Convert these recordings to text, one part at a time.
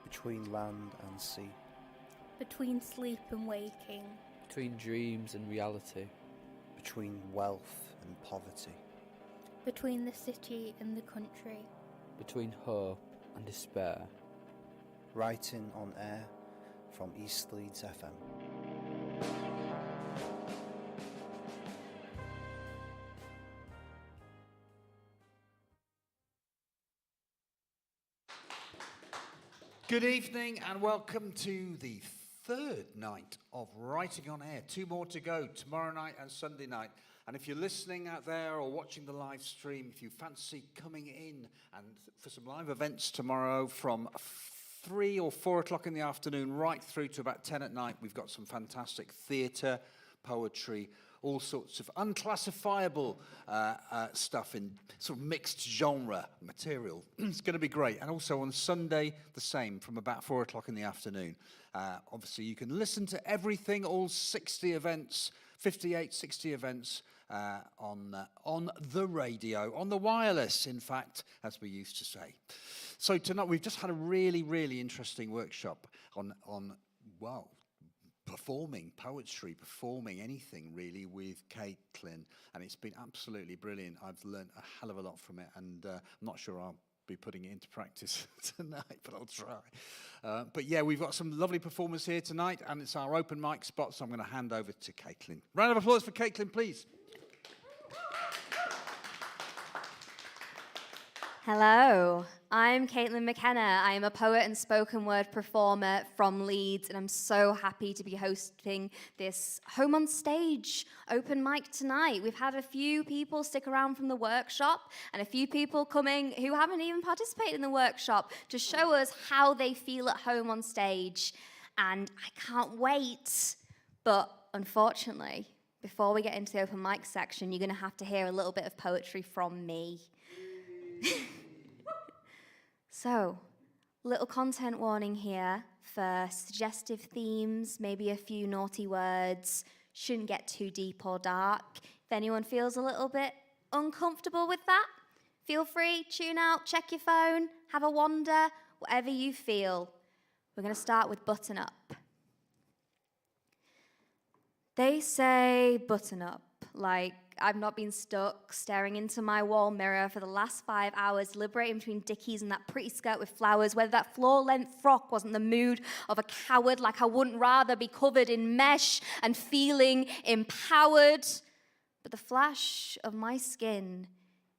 between land and sea, between sleep and waking, between dreams and reality, between wealth and poverty, between the city and the country, between hope and despair. Writing on air from East Leeds FM. Good evening and welcome to the third night of Writing on Air. 2 more to go, tomorrow night and Sunday night. And if you're listening out there or watching the live stream, if you fancy coming in and for some live events tomorrow from 3 or 4 o'clock in the afternoon right through to about 10 at night, we've got some fantastic theatre, poetry, all sorts of unclassifiable stuff in sort of mixed genre material. It's going to be great. And also on Sunday, the same, from about 4 o'clock in the afternoon. Obviously, you can listen to everything, all 60 events, 58, 60 events on the radio, on the wireless, in fact, as we used to say. So tonight, we've just had a really, really interesting workshop on performing poetry, performing anything really with Caitlin, and it's been absolutely brilliant. I've learned a hell of a lot from it, and I'm not sure I'll be putting it into practice tonight, but I'll try. But yeah, we've got some lovely performers here tonight, and it's our open mic spot, so I'm going to hand over to Caitlin. Round of applause for Caitlin, please. Hello, I'm Caitlin McKenna. I am a poet and spoken word performer from Leeds, and I'm so happy to be hosting this Home on Stage open mic tonight. We've had a few people stick around from the workshop and a few people coming who haven't even participated in the workshop to show us how they feel at home on stage. And I can't wait. But unfortunately, before we get into the open mic section, you're going to have to hear a little bit of poetry from me. So, little content warning here for suggestive themes, maybe a few naughty words, shouldn't get too deep or dark. If anyone feels a little bit uncomfortable with that, feel free, tune out, check your phone, have a wander, whatever you feel. We're going to start with Button Up. They say button up, like I've not been stuck staring into my wall mirror for the last 5 hours, deliberating between Dickies and that pretty skirt with flowers, whether that floor-length frock wasn't the mood of a coward, like I wouldn't rather be covered in mesh and feeling empowered. But the flash of my skin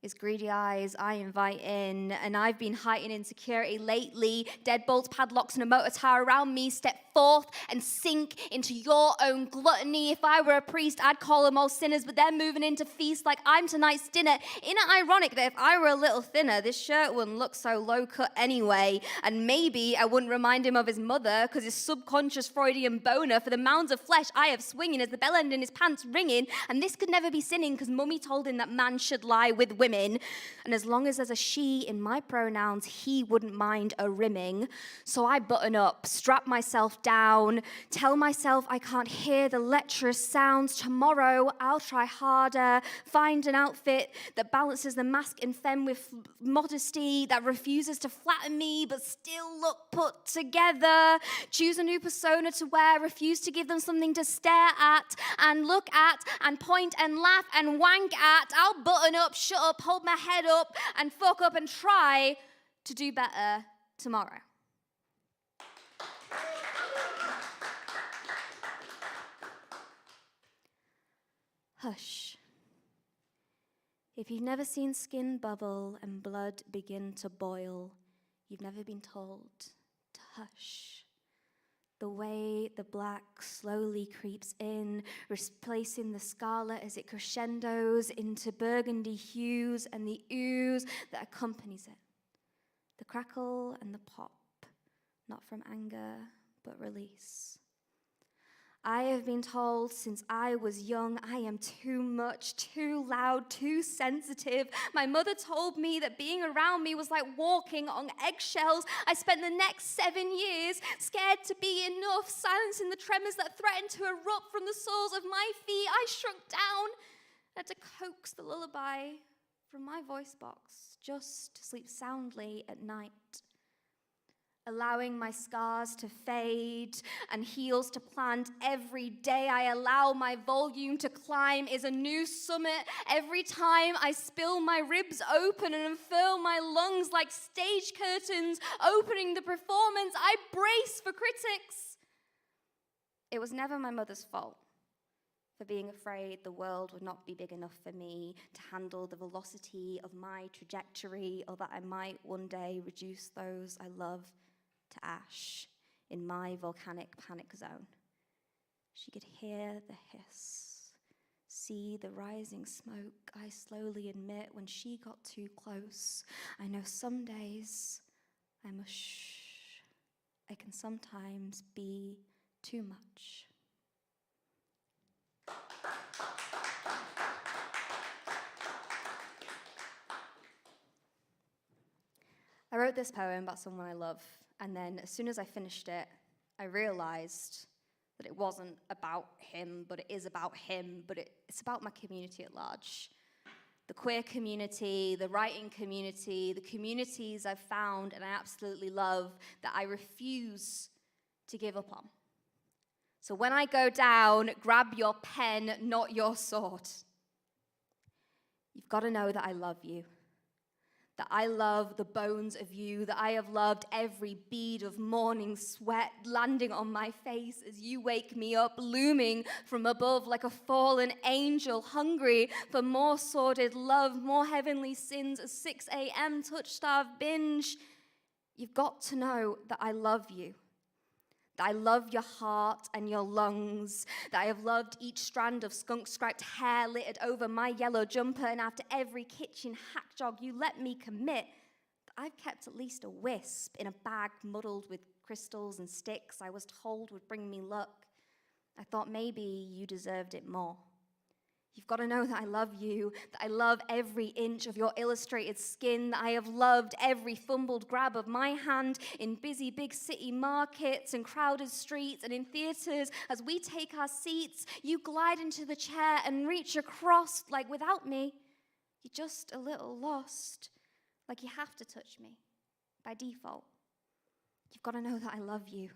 is greedy eyes I invite in, and I've been heightened insecurity lately. Deadbolts, padlocks, and a motor tower around me. Step forth and sink into your own gluttony. If I were a priest, I'd call them all sinners, but they're moving into feast like I'm tonight's dinner. Isn't it ironic that if I were a little thinner, this shirt wouldn't look so low cut anyway? And maybe I wouldn't remind him of his mother, because his subconscious Freudian boner for the mounds of flesh I have swinging as the bell end in his pants ringing. And this could never be sinning, because mummy told him that man should lie with women. And as long as there's a she in my pronouns, he wouldn't mind a rimming. So I button up, strap myself down, tell myself I can't hear the lecherous sounds. Tomorrow I'll try harder, find an outfit that balances the masculine femme with modesty, that refuses to flatter me but still look put together. Choose a new persona to wear, refuse to give them something to stare at and look at and point and laugh and wank at. I'll button up, shut up, hold my head up and fuck up and try to do better tomorrow. Hush. If you've never seen skin bubble and blood begin to boil, you've never been told to hush. The way the black slowly creeps in, replacing the scarlet as it crescendos into burgundy hues and the ooze that accompanies it. The crackle and the pop, not from anger, but release. I have been told since I was young I am too much, too loud, too sensitive. My mother told me that being around me was like walking on eggshells. I spent the next 7 years scared to be enough, silencing the tremors that threatened to erupt from the soles of my feet. I shrunk down and had to coax the lullaby from my voice box just to sleep soundly at night. allowing my scars to fade and heels to plant. Every day I allow my volume to climb is a new summit. Every time I spill my ribs open and unfurl my lungs like stage curtains opening the performance, I brace for critics. It was never my mother's fault for being afraid the world would not be big enough for me to handle the velocity of my trajectory, or that I might one day reduce those I love to ash in my volcanic panic zone. She could hear the hiss, see the rising smoke. I slowly admit when she got too close. I know some days I must shh. I can sometimes be too much. I wrote this poem about someone I love, and then as soon as I finished it, I realized that it wasn't about him, but it is about him, but it's about my community at large. The queer community, the writing community, the communities I've found and I absolutely love that I refuse to give up on. So when I go down, grab your pen, not your sword. You've got to know that I love you. That I love the bones of you, that I have loved every bead of morning sweat landing on my face as you wake me up, looming from above like a fallen angel, hungry for more sordid love, more heavenly sins, a 6 a.m. touch-starved binge. You've got to know that I love you. That I love your heart and your lungs, that I have loved each strand of skunk-striped hair littered over my yellow jumper, and after every kitchen hack jog you let me commit, that I've kept at least a wisp in a bag muddled with crystals and sticks I was told would bring me luck. I thought maybe you deserved it more. You've got to know that I love you, that I love every inch of your illustrated skin, that I have loved every fumbled grab of my hand in busy big city markets and crowded streets and in theaters. As we take our seats, you glide into the chair and reach across like without me, you're just a little lost, like you have to touch me by default. You've got to know that I love you.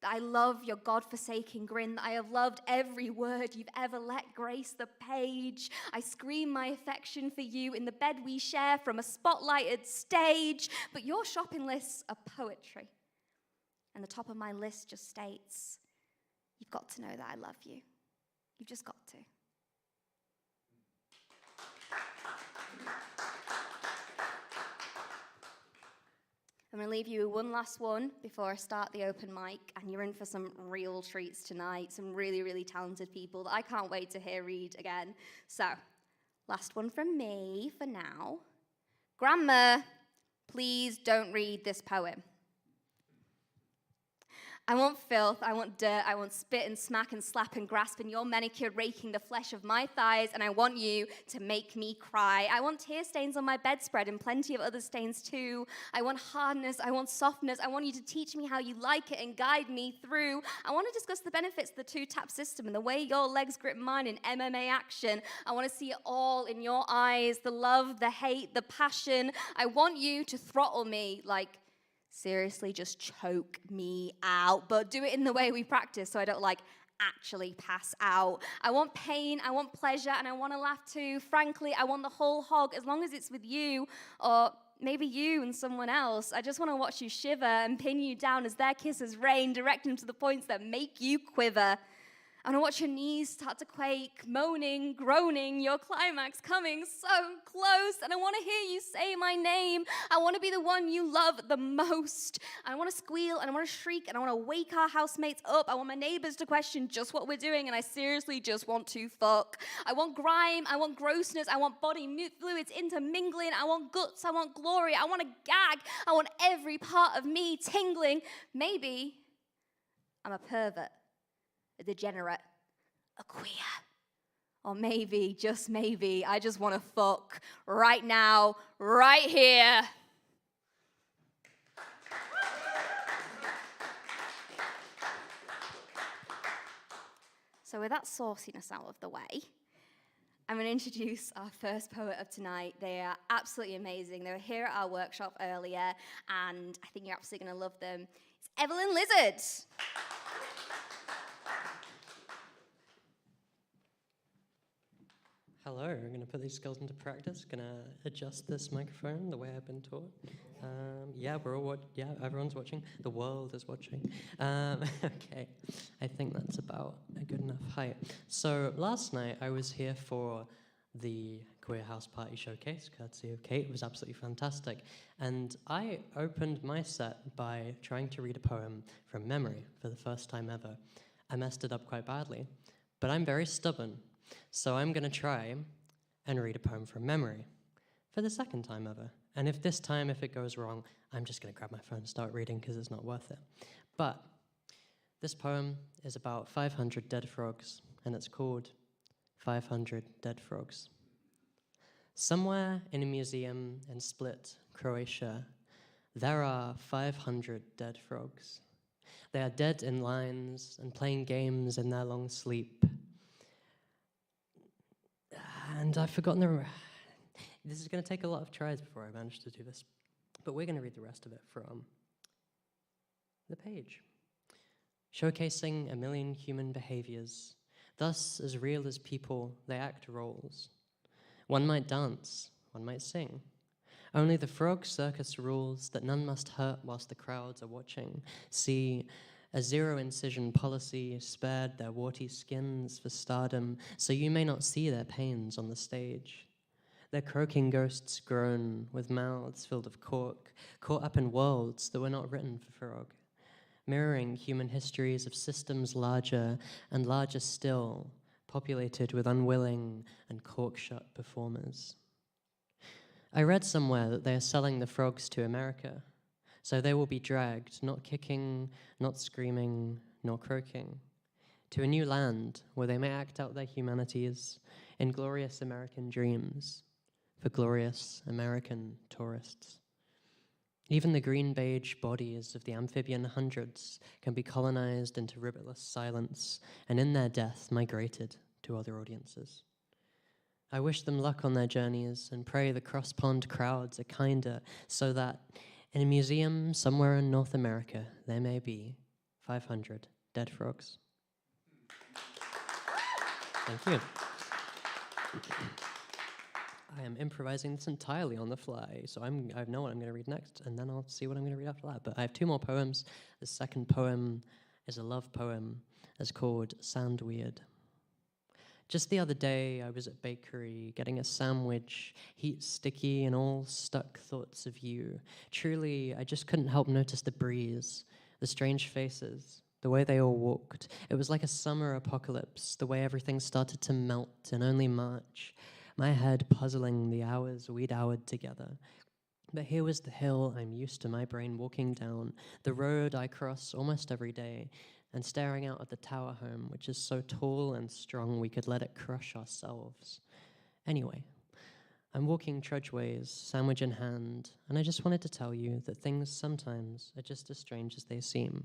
That I love your God-forsaken grin, that I have loved every word you've ever let grace the page. I scream my affection for you in the bed we share from a spotlighted stage, but your shopping lists are poetry. And the top of my list just states, you've got to know that I love you. You've just got to. I'm going to leave you with one last one before I start the open mic, and you're in for some real treats tonight, some really, really talented people that I can't wait to hear read again. So, last one from me for now. Grandma, please don't read this poem. I want filth, I want dirt, I want spit and smack and slap and grasp and your manicure raking the flesh of my thighs, and I want you to make me cry. I want tear stains on my bedspread and plenty of other stains too. I want hardness, I want softness, I want you to teach me how you like it and guide me through. I want to discuss the benefits of the two-tap system and the way your legs grip mine in MMA action. I want to see it all in your eyes, the love, the hate, the passion. I want you to throttle me like, seriously, just choke me out, but do it in the way we practice so I don't actually pass out. I want pain, I want pleasure, and I want to laugh too. Frankly, I want the whole hog as long as it's with you, or maybe you and someone else. I just want to watch you shiver and pin you down as their kisses rain, direct them to the points that make you quiver. I want to watch your knees start to quake, moaning, groaning, your climax coming so close. And I want to hear you say my name. I want to be the one you love the most. I want to squeal, and I want to shriek, and I want to wake our housemates up. I want my neighbors to question just what we're doing, and I seriously just want to fuck. I want grime, I want grossness, I want body fluids intermingling, I want guts, I want glory, I want to gag, I want every part of me tingling. Maybe I'm a pervert, a degenerate, a queer. Or maybe, just maybe, I just want to fuck right now, right here. So with that sauciness out of the way, I'm going to introduce our first poet of tonight. They are absolutely amazing. They were here at our workshop earlier, and I think you're absolutely going to love them. It's Evelyn Lizard. Hello, I'm going to put these skills into practice. Going to adjust this microphone the way I've been taught. Everyone's watching. The world is watching. Okay, I think that's about a good enough height. So last night I was here for the Queer House Party Showcase, courtesy of Kate. It was absolutely fantastic. And I opened my set by trying to read a poem from memory for the first time ever. I messed it up quite badly, but I'm very stubborn. So I'm going to try and read a poem from memory for the second time ever. And if it goes wrong, I'm just going to grab my phone and start reading because it's not worth it. But this poem is about 500 dead frogs, and it's called 500 Dead Frogs. Somewhere in a museum in Split, Croatia, there are 500 dead frogs. They are dead in lines and playing games in their long sleep. And I've forgotten this is going to take a lot of tries before I manage to do this. But we're going to read the rest of it from the page. Showcasing a million human behaviors, thus as real as people, they act roles. One might dance, one might sing. Only the frog circus rules that none must hurt whilst the crowds are watching. See, a zero-incision policy spared their warty skins for stardom, so you may not see their pains on the stage. Their croaking ghosts groan with mouths filled of cork, caught up in worlds that were not written for frog, mirroring human histories of systems larger and larger still, populated with unwilling and cork-shut performers. I read somewhere that they are selling the frogs to America, so they will be dragged, not kicking, not screaming, nor croaking, to a new land where they may act out their humanities in glorious American dreams for glorious American tourists. Even the green beige bodies of the amphibian hundreds can be colonized into ribbitless silence, and in their death migrated to other audiences. I wish them luck on their journeys and pray the cross-pond crowds are kinder, so that in a museum somewhere in North America, there may be 500 dead frogs. Thank you. I am improvising this entirely on the fly, so I know what I'm going to read next, and then I'll see what I'm going to read after that. But I have two more poems. The second poem is a love poem. It's called Sound Weird. Just the other day, I was at bakery getting a sandwich, heat sticky and all stuck thoughts of you. Truly, I just couldn't help notice the breeze, the strange faces, the way they all walked. It was like a summer apocalypse, the way everything started to melt in only March. My head puzzling the hours we'd houred together. But here was the hill I'm used to my brain walking down, the road I cross almost every day, and staring out at the tower home, which is so tall and strong we could let it crush ourselves. Anyway, I'm walking trudgeways, sandwich in hand, and I just wanted to tell you that things sometimes are just as strange as they seem,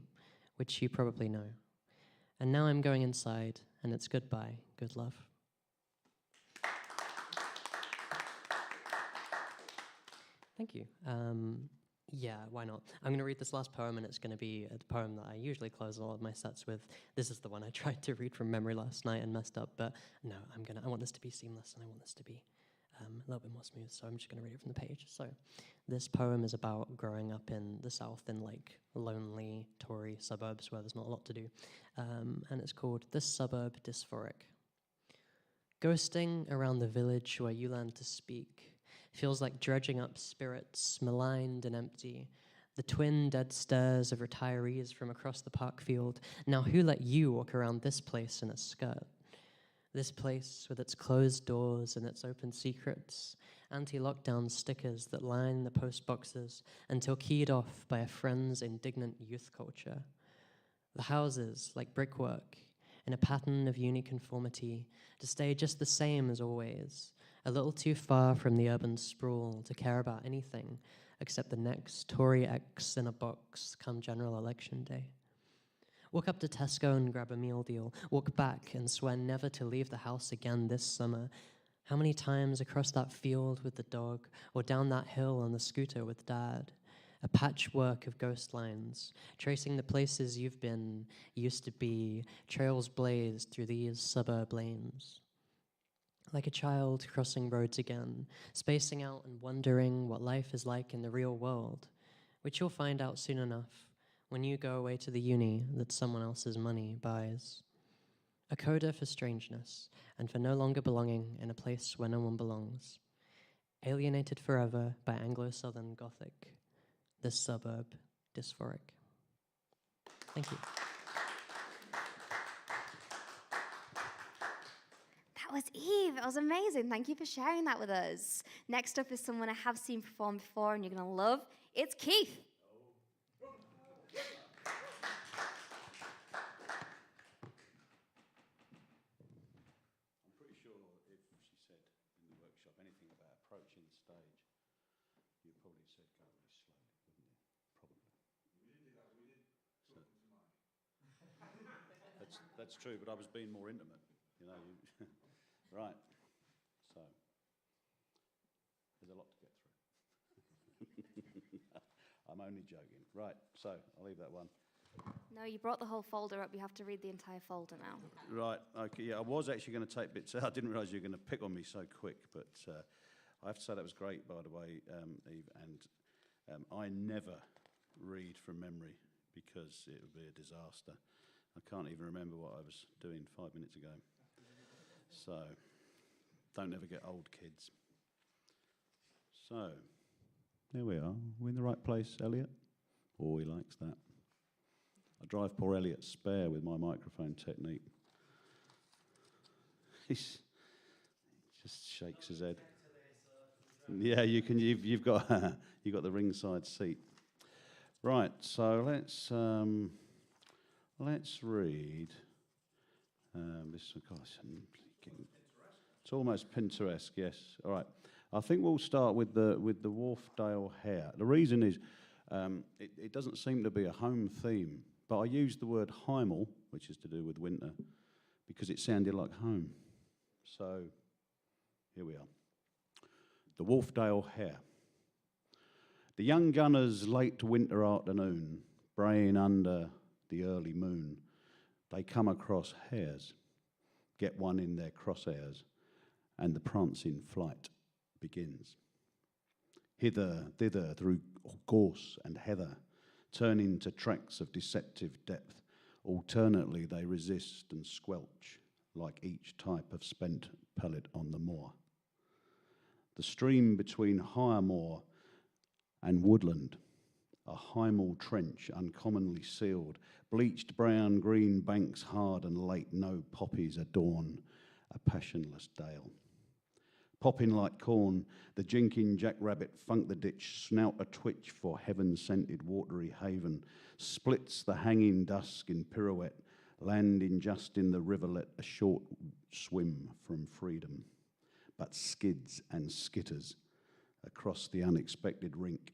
which you probably know. And now I'm going inside, and it's goodbye, good love. Thank you. Yeah, why not? I'm going to read this last poem, and it's going to be a poem that I usually close a lot of my sets with. This is the one I tried to read from memory last night and messed up, but no, I want this to be seamless, and I want this to be a little bit more smooth, so I'm just going to read it from the page. So this poem is about growing up in the South in, like, lonely Tory suburbs where there's not a lot to do, and it's called This Suburb Dysphoric. Ghosting around the village where you learned to speak feels like dredging up spirits, maligned and empty, the twin dead stares of retirees from across the park field. Now who let you walk around this place in a skirt? This place with its closed doors and its open secrets, anti-lockdown stickers that line the post boxes until keyed off by a friend's indignant youth culture. The houses, like brickwork, in a pattern of uniconformity, to stay just the same as always, a little too far from the urban sprawl to care about anything except the next Tory X in a box come general election day. Walk up to Tesco and grab a meal deal. Walk back and swear never to leave the house again this summer. How many times across that field with the dog, or down that hill on the scooter with Dad? A patchwork of ghost lines, tracing the places you've been, used to be, trails blazed through these suburb lanes. Like a child crossing roads again, spacing out and wondering what life is like in the real world, which you'll find out soon enough when you go away to the uni that someone else's money buys. A coda for strangeness and for no longer belonging in a place where no one belongs. Alienated forever by Anglo-Southern Gothic. This suburb dysphoric. Thank you. That was Eve. That was amazing. Thank you for sharing that with us. Next up is someone I have seen perform before and you're going to love. It's Keith. I'm pretty sure if she said in the workshop anything about approaching the stage, you probably said go really slowly, wouldn't you? Probably. We didn't do that. We did talk to Mike. That's true, but I was being more intimate. You know, right. So there's a lot to get through. I'm only joking. Right. So I'll leave that one. No, you brought the whole folder up. You have to read the entire folder now. Right, okay, yeah, I was actually going to take bits out. I didn't realise you were going to pick on me so quick, but I have to say that was great, by the way, Eve, and I never read from memory because it would be a disaster. I can't even remember what I was doing 5 minutes ago. So, don't ever get old, kids. So, there we are. We're in the right place, Elliot? Oh, he likes that. I drive poor Elliot spare with my microphone technique. He just shakes his head. Yeah, you can. You've got you've got the ringside seat. Right. So let's read. This gosh, it's almost Pinterest. Yes. All right. I think we'll start with the Wharfdale Hare. The reason is it doesn't seem to be a home theme. But I used the word Heimel, which is to do with winter, because it sounded like home. So, here we are. The Wharfdale Hare. The young gunners late winter afternoon, braying under the early moon, they come across hares, get one in their crosshairs, and the prancing flight begins. Hither, thither, through gorse and heather, turning to tracks of deceptive depth. Alternately, they resist and squelch, like each type of spent pellet on the moor. The stream between higher moor and woodland, a Heimel trench uncommonly sealed, bleached brown green banks hard and late, no poppies adorn a passionless dale. Popping like corn, the jinking jackrabbit funk the ditch, snout a twitch for heaven-scented watery haven, splits the hanging dusk in pirouette, landing just in the rivulet, a short swim from freedom, but skids and skitters across the unexpected rink,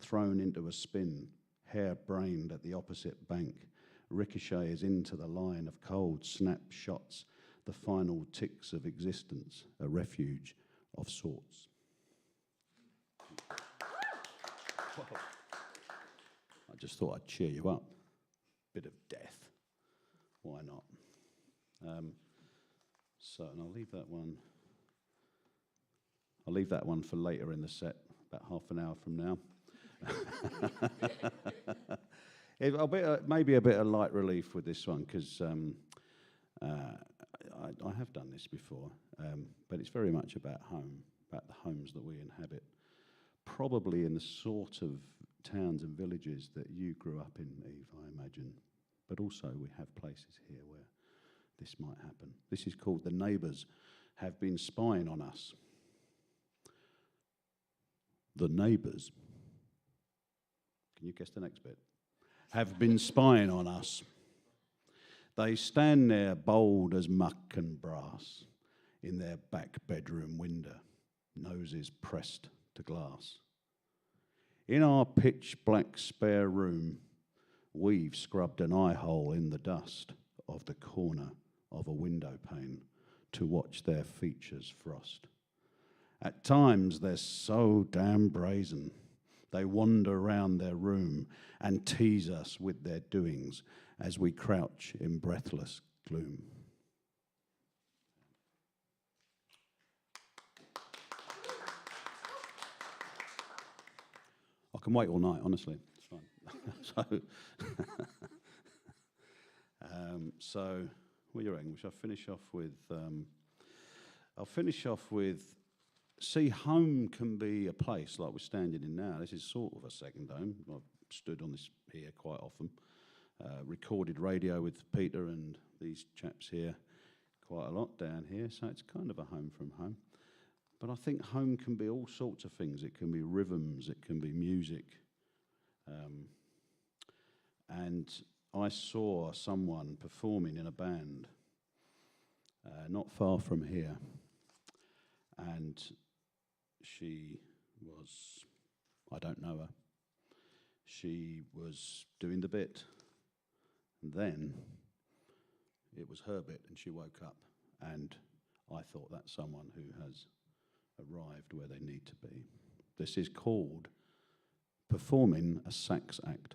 thrown into a spin, hair-brained at the opposite bank, ricochets into the line of cold snapshots, the final ticks of existence, a refuge of sorts. I just thought I'd cheer you up. Bit of death. Why not? And I'll leave that one. I'll leave that one for later in the set, about half an hour from now. Maybe a bit of light relief with this one, because I have done this before, but it's very much about home, about the homes that we inhabit, probably in the sort of towns and villages that you grew up in, Eve, I imagine. But also we have places here where this might happen. This is called The Neighbours Have Been Spying on Us. The neighbours, can you guess the next bit? Have been spying on us. They stand there bold as muck and brass in their back bedroom window, noses pressed to glass. In our pitch black spare room, we've scrubbed an eye hole in the dust of the corner of a window pane to watch their features frost At times, they're so damn brazen. They wander round their room and tease us with their doings as we crouch in breathless gloom. I can wait all night, honestly. It's fine. So, what do you reckon? Shall I finish off with? I'll finish off with. See, home can be a place like we're standing in now. This is sort of a second home. I've stood on this here quite often. Recorded radio with Peter and these chaps here quite a lot down here. So it's kind of a home from home. But I think home can be all sorts of things. It can be rhythms, it can be music. And I saw someone performing in a band not far from here. And she was, I don't know her, she was doing the bit. And then it was her bit and she woke up. And I thought that's someone who has arrived where they need to be. This is called performing a sax act.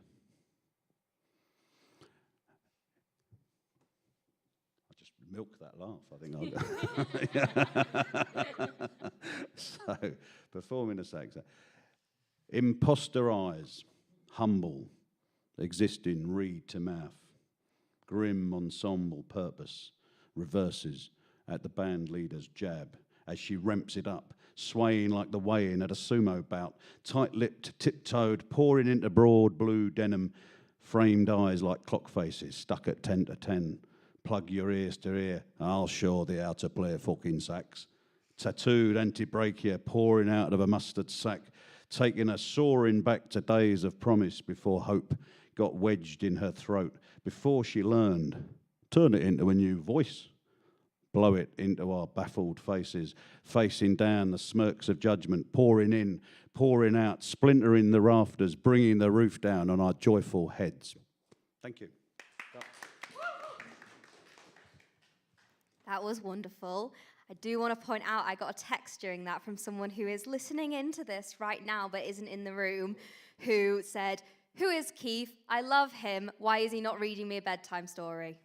I just milked that laugh, I think. So, performing a sax act. Imposter eyes, humble, existing reed to mouth, grim ensemble purpose, reverses at the band leader's jab, as she ramps it up, swaying like the weigh-in at a sumo bout, tight-lipped, tiptoed, pouring into broad blue denim, framed eyes like clock faces, stuck at 10 to 10. Plug your ears to ear, I'll show thee how to play fucking sax. Tattooed anti-brachial pouring out of a mustard sack, taking her soaring back to days of promise before hope got wedged in her throat, before she learned, turn it into a new voice. Blow it into our baffled faces, facing down the smirks of judgment, pouring in, pouring out, splintering the rafters, bringing the roof down on our joyful heads. Thank you. That was wonderful. I do want to point out I got a text during that from someone who is listening into this right now but isn't in the room, who said, "Who is Keith? I love him. Why is he not reading me a bedtime story?"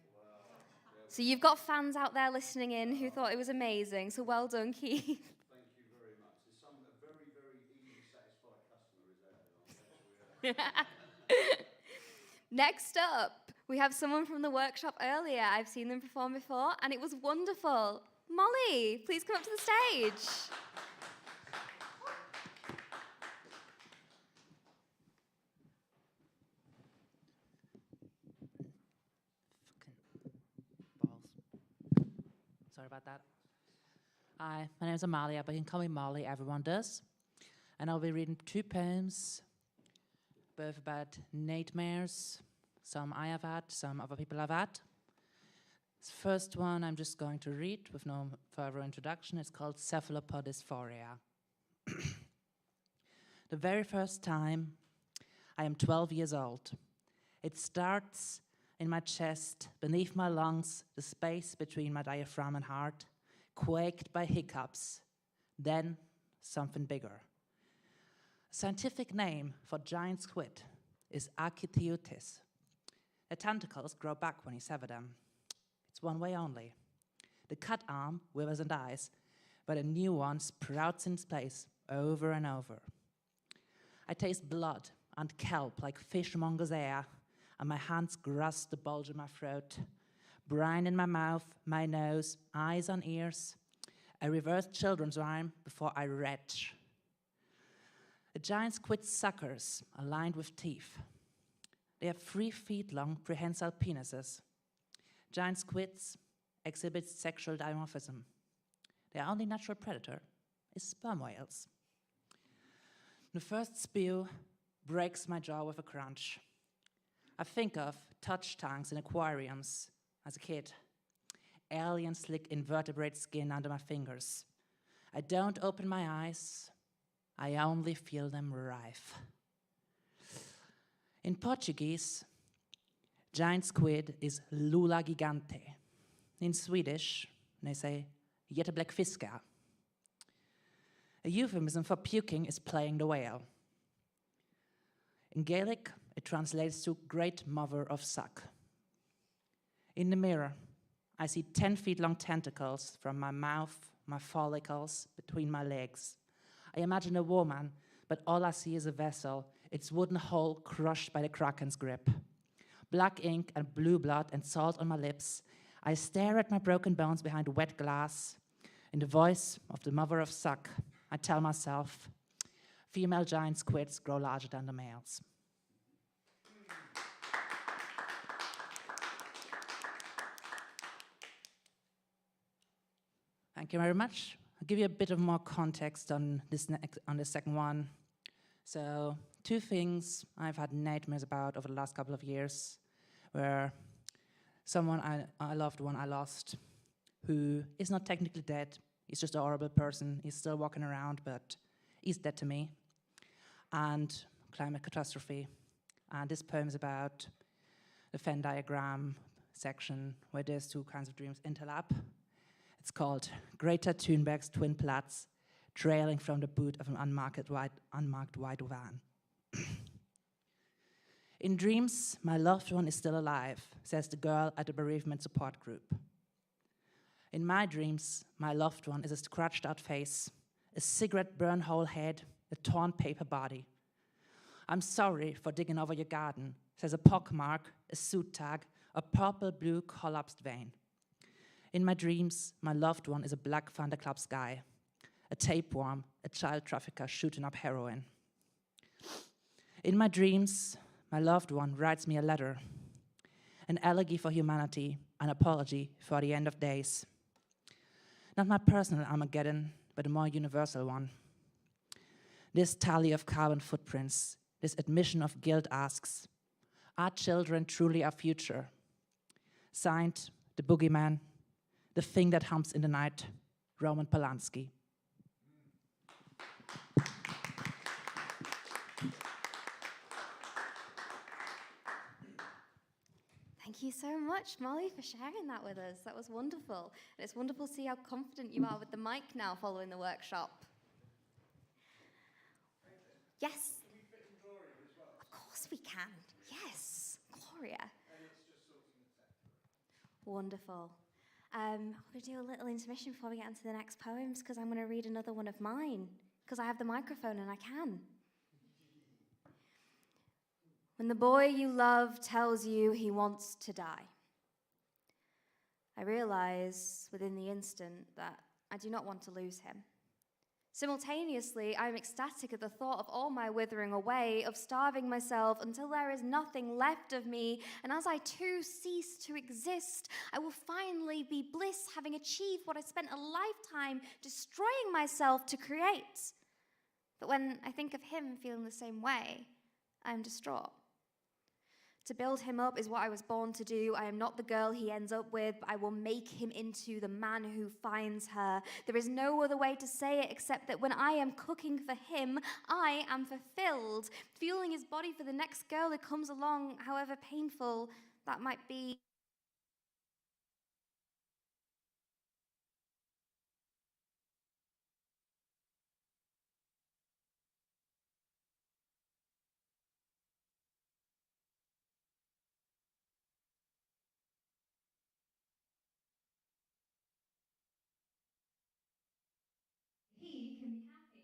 So you've got fans out there listening in who thought it was amazing. So well done, Keith. Thank you very much. There's some very, very easy satisfied customer is out there. Next up, we have someone from the workshop earlier. I've seen them perform before, and it was wonderful. Molly, please come up to the stage. Sorry about that. Hi, my name is Amalia, but you can call me Molly, everyone does. And I'll be reading 2 poems, both about nightmares, some I have had, some other people have had. This first one I'm just going to read with no further introduction. It's called Cephalopoddysphoria. The very first time, I am 12 years old. It starts in my chest, beneath my lungs, the space between my diaphragm and heart, quaked by hiccups. Then something bigger. A scientific name for giant squid is Achytheutis. The tentacles grow back when you sever them. It's one way only. The cut arm withers and dies, but a new one sprouts in its place over and over. I taste blood and kelp like fishmonger's air, and my hands grasp the bulge in my throat, brine in my mouth, my nose, eyes and ears, a reversed children's rhyme before I retch. The giant squid suckers are lined with teeth. They have 3 feet long prehensile penises. Giant squids exhibit sexual dimorphism. Their only natural predator is sperm whales. The first spew breaks my jaw with a crunch. I think of touch tanks in aquariums as a kid. Alien slick invertebrate skin under my fingers. I don't open my eyes. I only feel them writhe. In Portuguese, giant squid is lula gigante. In Swedish, they say jättebläckfiskar. A euphemism for puking is playing the whale. In Gaelic, it translates to great mother of suck. In the mirror, I see 10 feet long tentacles from my mouth, my follicles, between my legs. I imagine a woman, but all I see is a vessel, its wooden hull crushed by the kraken's grip. Black ink and blue blood and salt on my lips. I stare at my broken bones behind wet glass. In the voice of the mother of suck, I tell myself, female giant squids grow larger than the males. Thank you very much. I'll give you a bit of more context on on the second one. So, two things I've had nightmares about over the last couple of years, where someone I loved, one I lost, who is not technically dead. He's just a horrible person. He's still walking around, but he's dead to me. And climate catastrophe. And this poem is about the Venn diagram section where there's two kinds of dreams interlap. It's called Greta Thunberg's Twin Platts, trailing from the boot of an unmarked white van. In dreams, my loved one is still alive, says the girl at the bereavement support group. In my dreams, my loved one is a scratched out face, a cigarette burn hole head, a torn paper body. I'm sorry for digging over your garden, says a pockmark, a suit tag, a purple-blue collapsed vein. In my dreams, my loved one is a black Thunderclaps guy, a tapeworm, a child trafficker shooting up heroin. In my dreams, my loved one writes me a letter, an elegy for humanity, an apology for the end of days. Not my personal Armageddon, but a more universal one. This tally of carbon footprints, this admission of guilt asks, are children truly our future? Signed, the boogeyman, the thing that hums in the night, Roman Polanski. Thank you so much, Molly, for sharing that with us. That was wonderful. And it's wonderful to see how confident you are with the mic now following the workshop. Yes. Can we fit in Gloria as well? Of course we can. Yes. Gloria. And it's just sorting the tech. Wonderful. I'm going to do a little intermission before we get into the next poems, because I'm going to read another one of mine, because I have the microphone and I can. When the boy you love tells you he wants to die, I realize within the instant that I do not want to lose him. Simultaneously, I am ecstatic at the thought of all my withering away, of starving myself until there is nothing left of me, and as I too cease to exist, I will finally be bliss, having achieved what I spent a lifetime destroying myself to create. But when I think of him feeling the same way, I am distraught. To build him up is what I was born to do. I am not the girl he ends up with, but I will make him into the man who finds her. There is no other way to say it except that when I am cooking for him, I am fulfilled, fueling his body for the next girl that comes along, however painful that might be. He can be happy.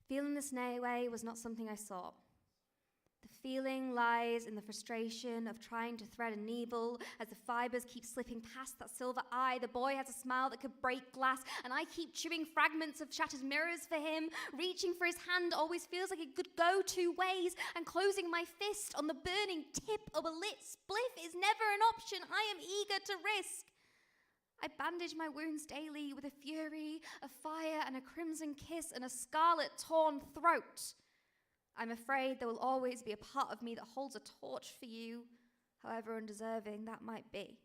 Feeling this way was not something I sought. The feeling lies in the frustration of trying to thread a needle as the fibers keep slipping past that silver eye. The boy has a smile that could break glass, and I keep chewing fragments of shattered mirrors for him. Reaching for his hand always feels like it could go two ways, and closing my fist on the burning tip of a lit spliff is never an option I am eager to risk. I bandage my wounds daily with a fury, a fire, and a crimson kiss, and a scarlet torn throat. I'm afraid there will always be a part of me that holds a torch for you, however undeserving that might be.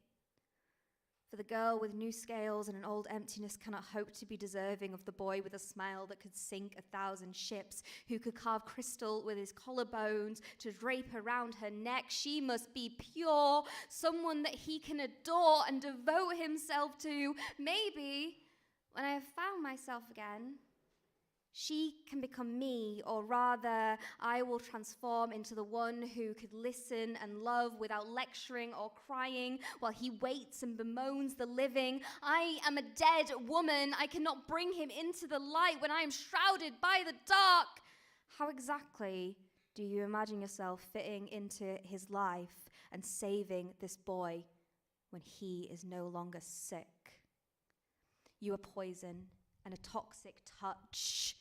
For the girl with new scales and an old emptiness cannot hope to be deserving of the boy with a smile that could sink 1,000 ships, who could carve crystal with his collarbones to drape around her neck. She must be pure, someone that he can adore and devote himself to. Maybe, when I have found myself again, She can become me, or rather, I will transform into the one who could listen and love without lecturing or crying while he waits and bemoans the living. I am a dead woman. I cannot bring him into the light when I am shrouded by the dark. How exactly do you imagine yourself fitting into his life and saving this boy when he is no longer sick? You are poison and a toxic touch,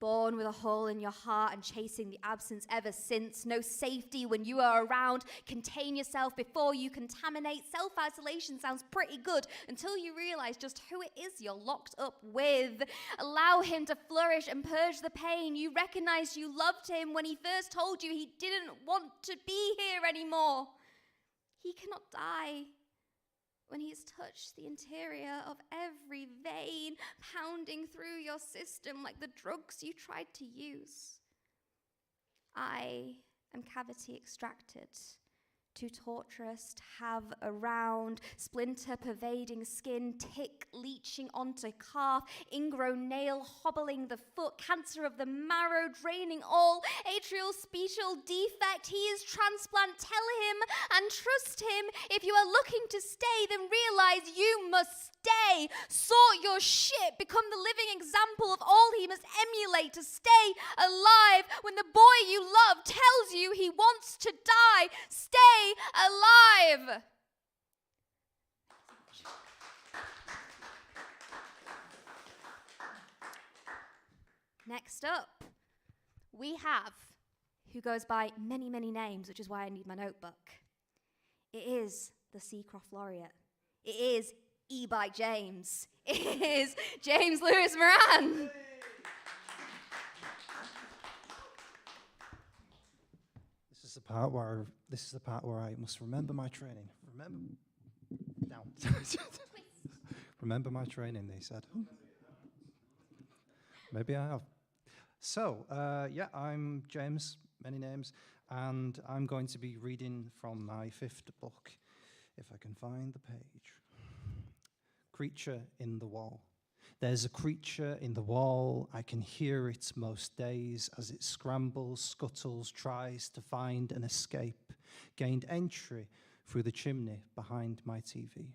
born with a hole in your heart and chasing the absence ever since. No safety when you are around. Contain yourself before you contaminate. Self-isolation sounds pretty good until you realize just who it is you're locked up with. Allow him to flourish and purge the pain. You recognize you loved him when he first told you he didn't want to be here anymore. He cannot die when he's touched the interior of every vein, pounding through your system like the drugs you tried to use. I am cavity extracted, too torturous to have around, splinter pervading skin, tick leaching onto calf, ingrown nail hobbling the foot, cancer of the marrow draining all, atrial special defect. He is transplant. Tell him and trust him. If you are looking to stay, then realize you must stay. Sort your shit. Become the living example of all he must emulate to stay alive. When the boy you love tells you he wants to die, stay alive. Next up, we have who goes by many, many names, which is why I need my notebook. It is the Seacroft Laureate. It is E. by James. It is James Lewis Moran. This is the part where I must remember my training. Remember my training, they said. Maybe I have. So, I'm James, many names, and I'm going to be reading from my 5th book, if I can find the page. Creature in the Wall. There's a creature in the wall, I can hear it most days as it scrambles, scuttles, tries to find an escape, gained entry through the chimney behind my TV.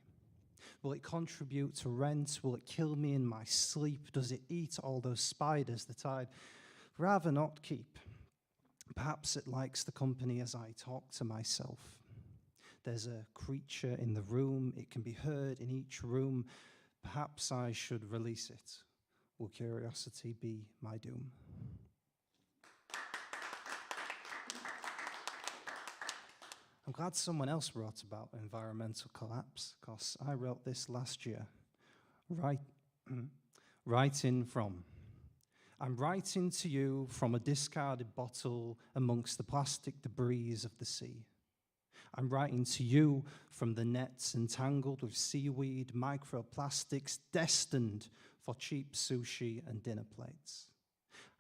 Will it contribute to rent? Will it kill me in my sleep? Does it eat all those spiders that I'd rather not keep? Perhaps it likes the company as I talk to myself. There's a creature in the room. It can be heard in each room. Perhaps I should release it. Will curiosity be my doom? I'm glad someone else wrote about environmental collapse, because I wrote this last year. Writing from. I'm writing to you from a discarded bottle amongst the plastic debris of the sea. I'm writing to you from the nets entangled with seaweed, microplastics destined for cheap sushi and dinner plates.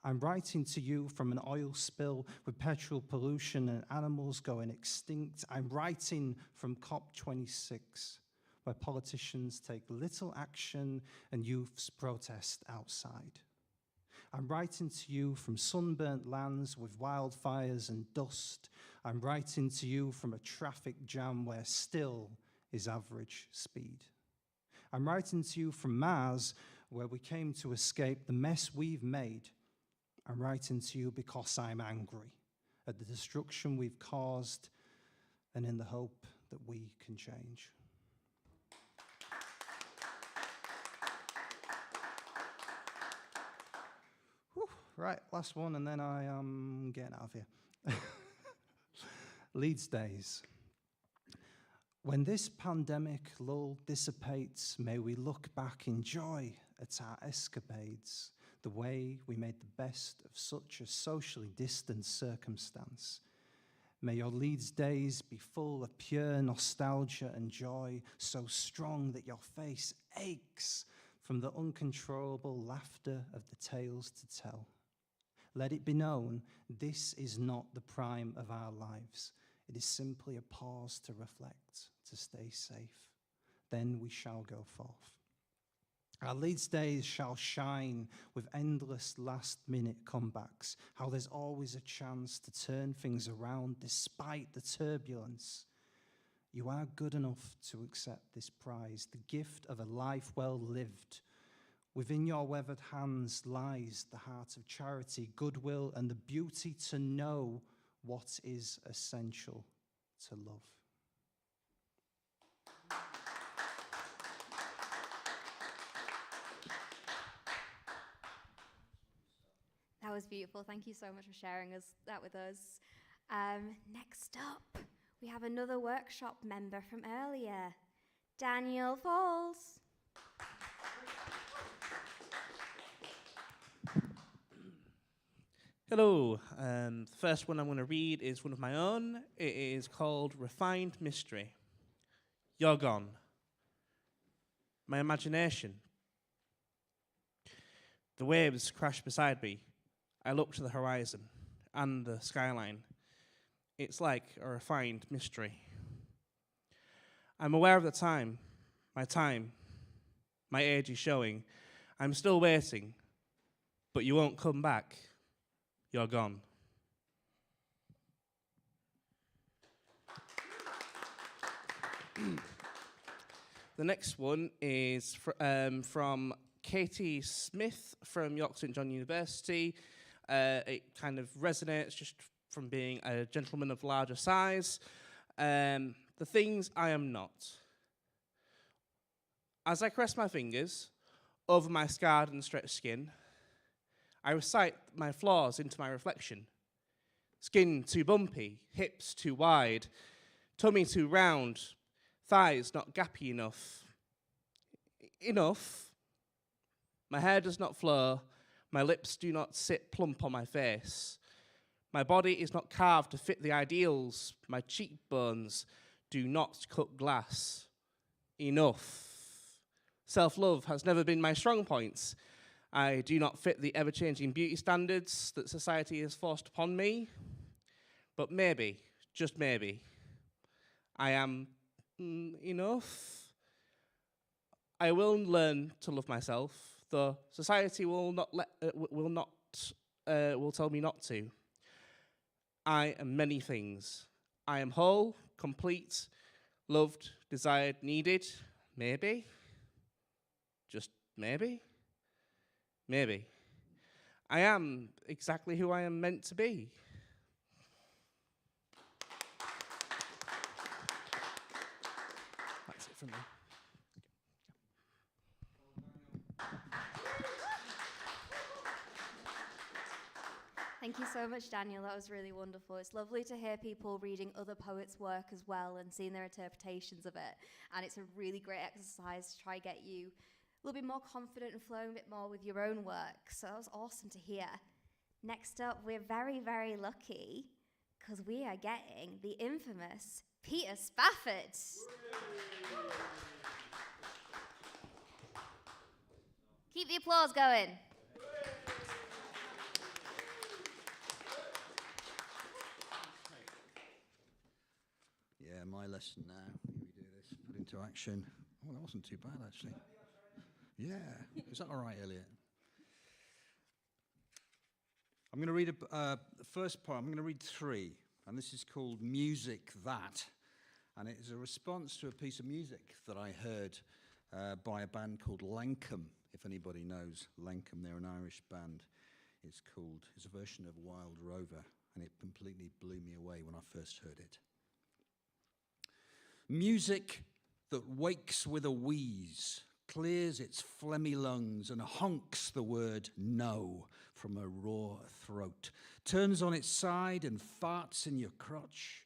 I'm writing to you from an oil spill with petrol pollution and animals going extinct. I'm writing from COP26, where politicians take little action and youths protest outside. I'm writing to you from sunburnt lands with wildfires and dust. I'm writing to you from a traffic jam where still is average speed. I'm writing to you from Mars, where we came to escape the mess we've made. I'm writing to you because I'm angry at the destruction we've caused and in the hope that we can change. Whew, right, last one, and then I am getting out of here. Leeds Days. When this pandemic lull dissipates, may we look back in joy at our escapades, the way we made the best of such a socially distant circumstance. May your Leeds days be full of pure nostalgia and joy, so strong that your face aches from the uncontrollable laughter of the tales to tell. Let it be known, this is not the prime of our lives. It is simply a pause to reflect, to stay safe. Then we shall go forth. Our Leeds days shall shine with endless last-minute comebacks, how there's always a chance to turn things around despite the turbulence. You are good enough to accept this prize, the gift of a life well lived. Within your weathered hands lies the heart of charity, goodwill, and the beauty to know what is essential to love. That was beautiful. Thank you so much for sharing that with us. Next up, we have another workshop member from earlier, Daniel Falls. Hello. The first one I'm going to read is one of my own. It is called Refined Mystery. You're gone. My imagination. The waves crash beside me. I look to the horizon and the skyline. It's like a refined mystery. I'm aware of the time. My age is showing. I'm still waiting, but you won't come back. You're gone. The next one is from Katie Smith from York St John University. It kind of resonates just from being a gentleman of larger size. The things I am not. As I caress my fingers over my scarred and stretched skin, I recite my flaws into my reflection. Skin too bumpy, hips too wide, tummy too round, thighs not gappy enough. Enough. My hair does not flow, my lips do not sit plump on my face. My body is not carved to fit the ideals, my cheekbones do not cut glass. Enough. Self-love has never been my strong point. I do not fit the ever-changing beauty standards that society has forced upon me. But maybe, just maybe, I am enough. I will learn to love myself, though society will tell me not to. I am many things. I am whole, complete, loved, desired, needed. Maybe. Just maybe. Maybe. I am exactly who I am meant to be. That's it from me. Thank you so much, Daniel. That was really wonderful. It's lovely to hear people reading other poets' work as well and seeing their interpretations of it. And it's a really great exercise to try get you a little bit more confident and flowing a bit more with your own work. So that was awesome to hear. Next up, we're very, very lucky because we are getting the infamous Peter Spafford. Keep the applause going. Yeah, my lesson now. Here we do this, put into action. Oh, that wasn't too bad, actually. Yeah, is that all right, Elliot? I'm going to read the first poem. I'm going to read 3, and this is called Music That, and it is a response to a piece of music that I heard by a band called Lankum. If anybody knows Lankum, they're an Irish band. It's a version of Wild Rover, and it completely blew me away when I first heard it. Music that wakes with a wheeze, clears its phlegmy lungs and honks the word no from a raw throat, turns on its side and farts in your crotch.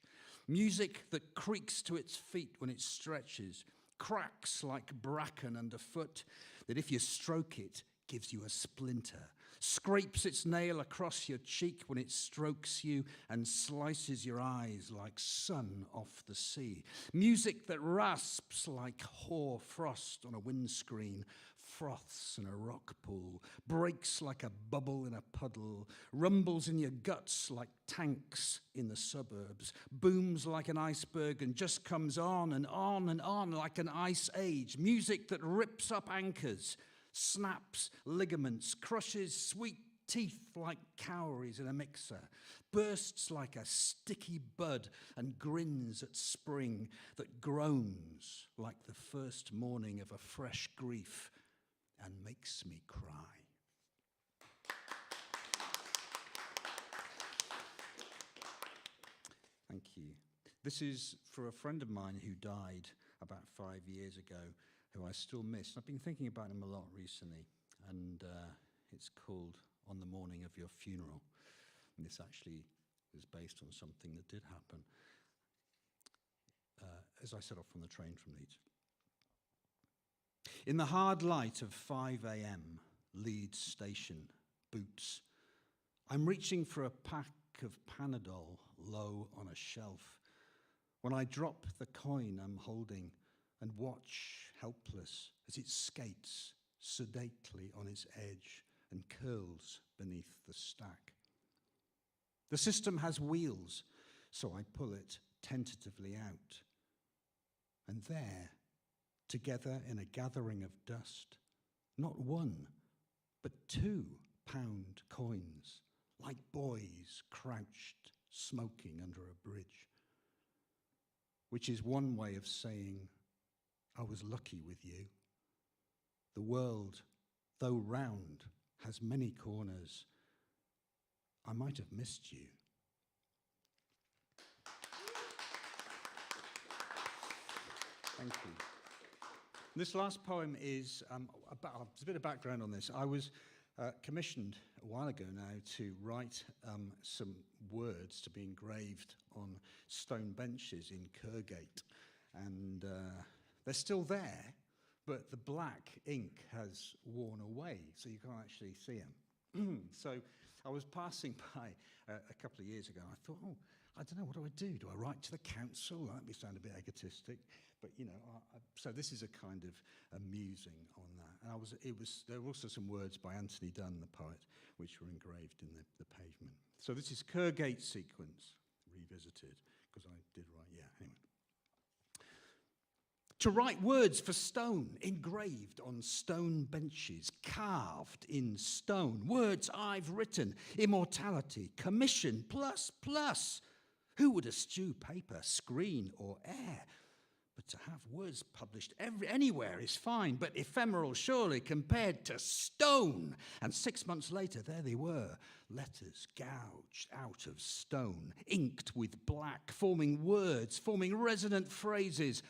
Music that creaks to its feet when it stretches, cracks like bracken underfoot, that if you stroke it, gives you a splinter, scrapes its nail across your cheek when it strokes you and slices your eyes like sun off the sea. Music that rasps like hoar frost on a windscreen, froths in a rock pool, breaks like a bubble in a puddle, rumbles in your guts like tanks in the suburbs, booms like an iceberg and just comes on and on and on like an ice age. Music that rips up anchors, snaps ligaments, crushes sweet teeth like cowries in a mixer, bursts like a sticky bud, and grins at spring that groans like the first morning of a fresh grief and makes me cry. Thank you. This is for a friend of mine who died about 5 years ago, who I still miss. I've been thinking about him a lot recently, and it's called On the Morning of Your Funeral. And this actually was based on something that did happen as I set off from the train from Leeds. In the hard light of 5 a.m., Leeds Station, Boots, I'm reaching for a pack of Panadol low on a shelf when I drop the coin I'm holding and watch helpless as it skates sedately on its edge and curls beneath the stack. The system has wheels, so I pull it tentatively out. And there, together in a gathering of dust, not 1, but 2 pound coins, like boys crouched, smoking under a bridge. Which is one way of saying, I was lucky with you. The world, though round, has many corners. I might have missed you. Thank you. This last poem is there's a bit of background on this. I was commissioned a while ago now to write some words to be engraved on stone benches in Kirkgate. And they're still there, but the black ink has worn away, so you can't actually see them. So I was passing by a couple of years ago, and I thought, oh, I don't know, what do? Do I write to the council? That may sound a bit egotistic, but you know, so this is a kind of amusing on that. And there were also some words by Anthony Dunn, the poet, which were engraved in the pavement. So this is Kirkgate sequence, revisited, because I did write, yeah, anyway. To write words for stone, engraved on stone benches, carved in stone. Words I've written, immortality, commission, plus. Who would eschew paper, screen, or air? But to have words published anywhere is fine, but ephemeral surely compared to stone. And 6 months later, there they were, letters gouged out of stone, inked with black, forming words, forming resonant phrases.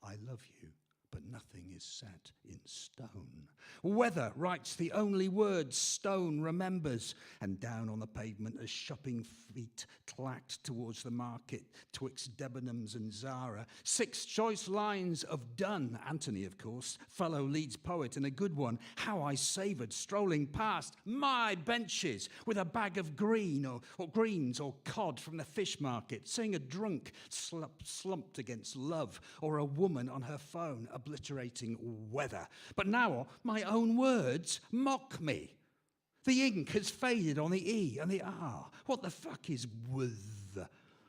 I love you, but nothing is set in stone. Weather writes the only words stone remembers, and down on the pavement as shopping feet clacked towards the market twixt Debenhams and Zara. 6 choice lines of Dunn, Anthony, of course, fellow Leeds poet and a good one. How I savoured strolling past my benches with a bag of green or greens or cod from the fish market, seeing a drunk slumped against love, or a woman on her phone obliterating weather. But now my own words mock me. The ink has faded on the E and the R. What the fuck is with?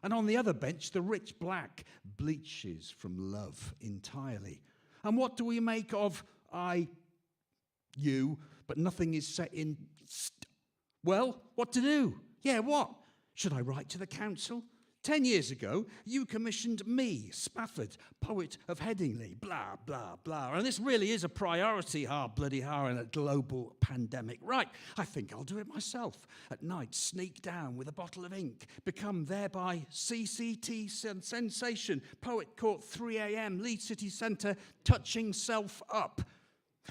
And on the other bench, the rich black bleaches from love entirely. And what do we make of you, but nothing is set in well, what to do? Yeah, what? Should I write to the council? 10 years ago, you commissioned me, Spafford, poet of Headingley, blah, blah, blah. And this really is a priority, bloody hell, in a global pandemic. Right, I think I'll do it myself. At night, sneak down with a bottle of ink, become thereby CCT sensation, poet caught 3 a.m., Leeds City Centre, touching self up.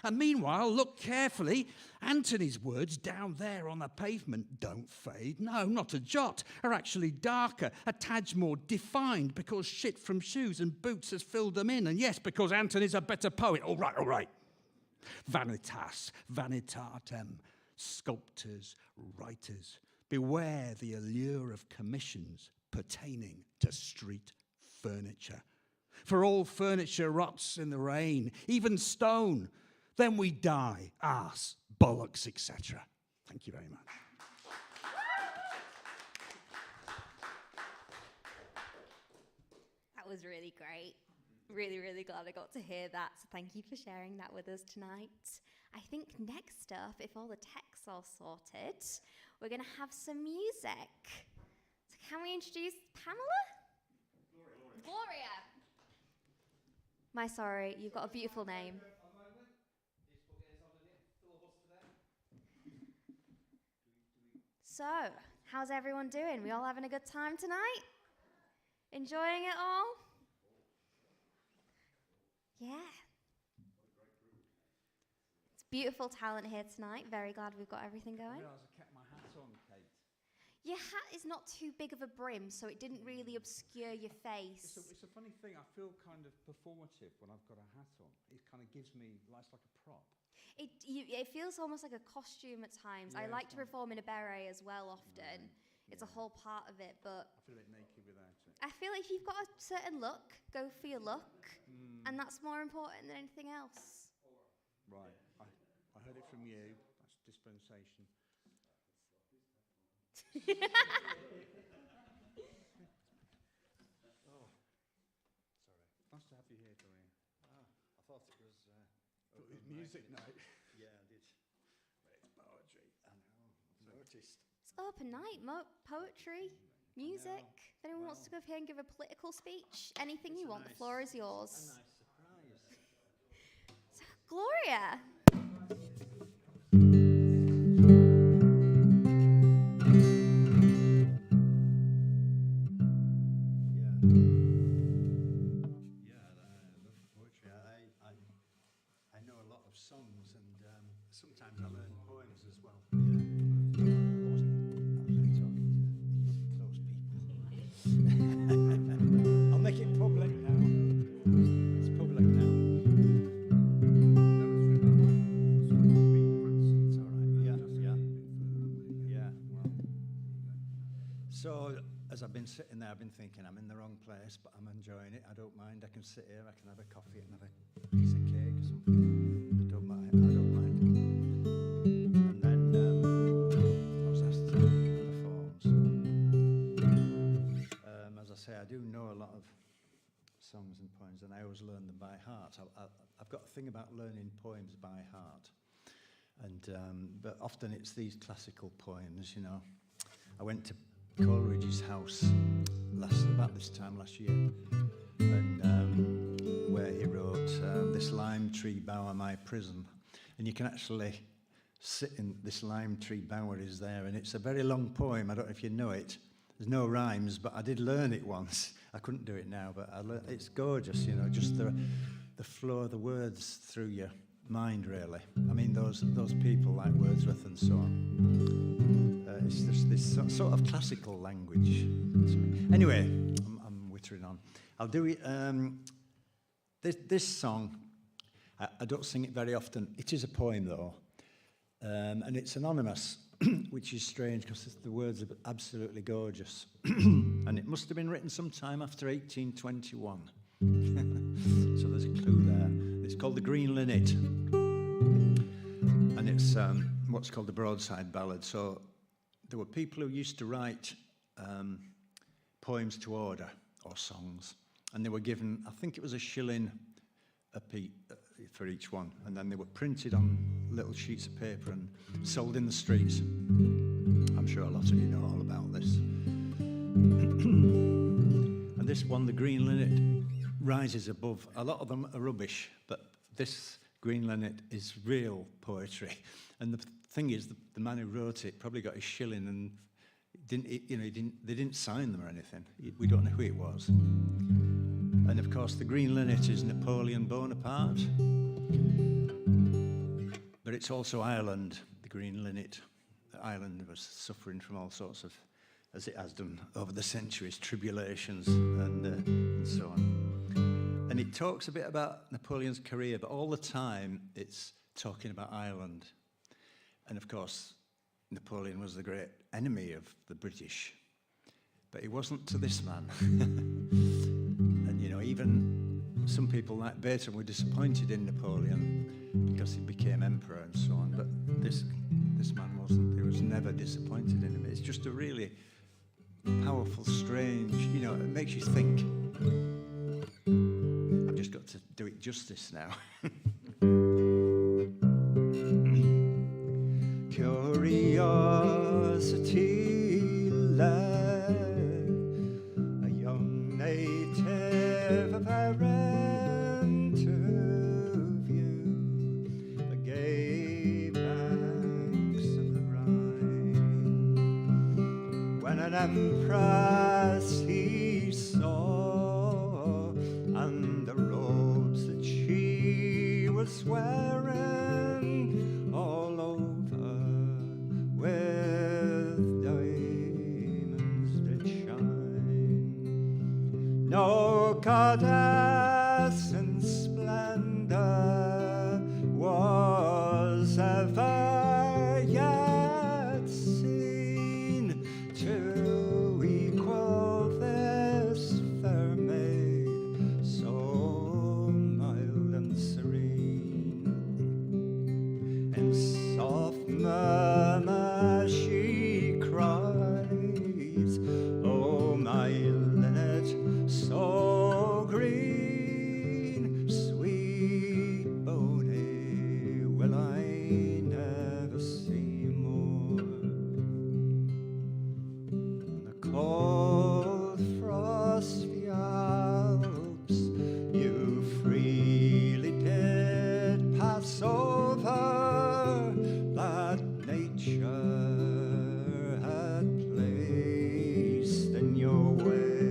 And meanwhile, look carefully. Anthony's words down there on the pavement don't fade. No, not a jot. Are actually darker, a tad more defined because shit from shoes and boots has filled them in. And yes, because Anthony's a better poet. All right. Vanitas, vanitatem, sculptors, writers. Beware the allure of commissions pertaining to street furniture. For all furniture rots in the rain, even stone. Then we die, arse, bollocks, etc. Thank you very much. That was really great. Really, really glad I got to hear that. So thank you for sharing that with us tonight. I think next up, if all the tech's all sorted, we're going to have some music. So can we introduce Pamela? Gloria. My sorry, you've got a beautiful name. So, how's everyone doing? We all having a good time tonight? Enjoying it all? Yeah. It's beautiful talent here tonight. Very glad we've got everything going. I realised I kept my hat on, Kate. Your hat is not too big of a brim, so it didn't really obscure your face. It's a funny thing. I feel kind of performative when I've got a hat on. It kind of gives me, it's like a prop. It feels almost like a costume at times. I Yeah, like it's to perform in a beret as well often. It's a Yeah. whole part of it, but I feel a bit naked without it. I feel like if you've got a certain look, go for your look, and that's more important than anything else. Right. I heard it from you. That's dispensation. Oh, sorry. Nice to have you here, Dorian. I thought it was... Thought it was music night. Yeah, I did. But it's poetry. I know, I've noticed. It's open night, poetry, music. If anyone wants to go up here and give a political speech, anything you want, the floor is yours. A nice surprise. So, Gloria. Yeah, I love poetry. I know a lot of songs, and sometimes I learn poems as well. Yeah. I was only talking to these close people. I'll make it public now. It's public now. It's all right. Yeah. Well. So, as I've been sitting there, I've been thinking I'm in the wrong place, but I'm enjoying it. I don't mind. I can sit here. I can have a coffee and have a piece of cake or something. I don't mind. And then I was asked to perform. So, as I say, I do know a lot of songs and poems, and I always learn them by heart. I've got a thing about learning poems by heart, but often it's these classical poems. You know, I went to Coleridge's house about this time last year, and where he wrote "This lime tree bower my prison," and you can actually sit in this lime tree bower is there, and it's a very long poem. I don't know if you know it. There's no rhymes, but I did learn it once. I couldn't do it now, but it's gorgeous. You know, just the flow of the words through your mind, really. I mean, those people like Wordsworth and so on. It's just this sort of classical language. Anyway, I'm wittering on. I'll do it. This song, I don't sing it very often. It is a poem, though, and it's anonymous, which is strange because the words are absolutely gorgeous. And it must have been written sometime after 1821. So there's a clue there. It's called The Green Linnet, and it's what's called the broadside ballad. So there were people who used to write poems to order or songs, and they were given, I think it was £1 for each one, and then they were printed on little sheets of paper and sold in the streets. I'm sure a lot of you know all about this. And this one, The Green Linnet, rises above. A lot of them are rubbish, but this Green Linnet is real poetry. And the thing is, the man who wrote it probably got his shilling and they didn't sign them or anything. We don't know who it was. And of course, the Green Linnet is Napoleon Bonaparte, but it's also Ireland, the Green Linnet. Ireland was suffering from all sorts of, as it has done over the centuries, tribulations and so on. And it talks a bit about Napoleon's career, but all the time it's talking about Ireland. And of course, Napoleon was the great enemy of the British, but he wasn't to this man. And, you know, even some people like Beethoven were disappointed in Napoleon because he became emperor and so on, but this man wasn't. He was never disappointed in him. It's just a really powerful, strange, you know, it makes you think. I've just got to do it justice now. empress he saw, and the robes that she was wearing all over with diamonds did shine. No goddess in splendor was ever yet seen to equal this fair maid, so mild and serene. In soft murmur she cries, "Oh, my linnet, so green, sweet Boney, will I never see more." The cold frosty Alps you freely did pass over, that nature had placed in your way.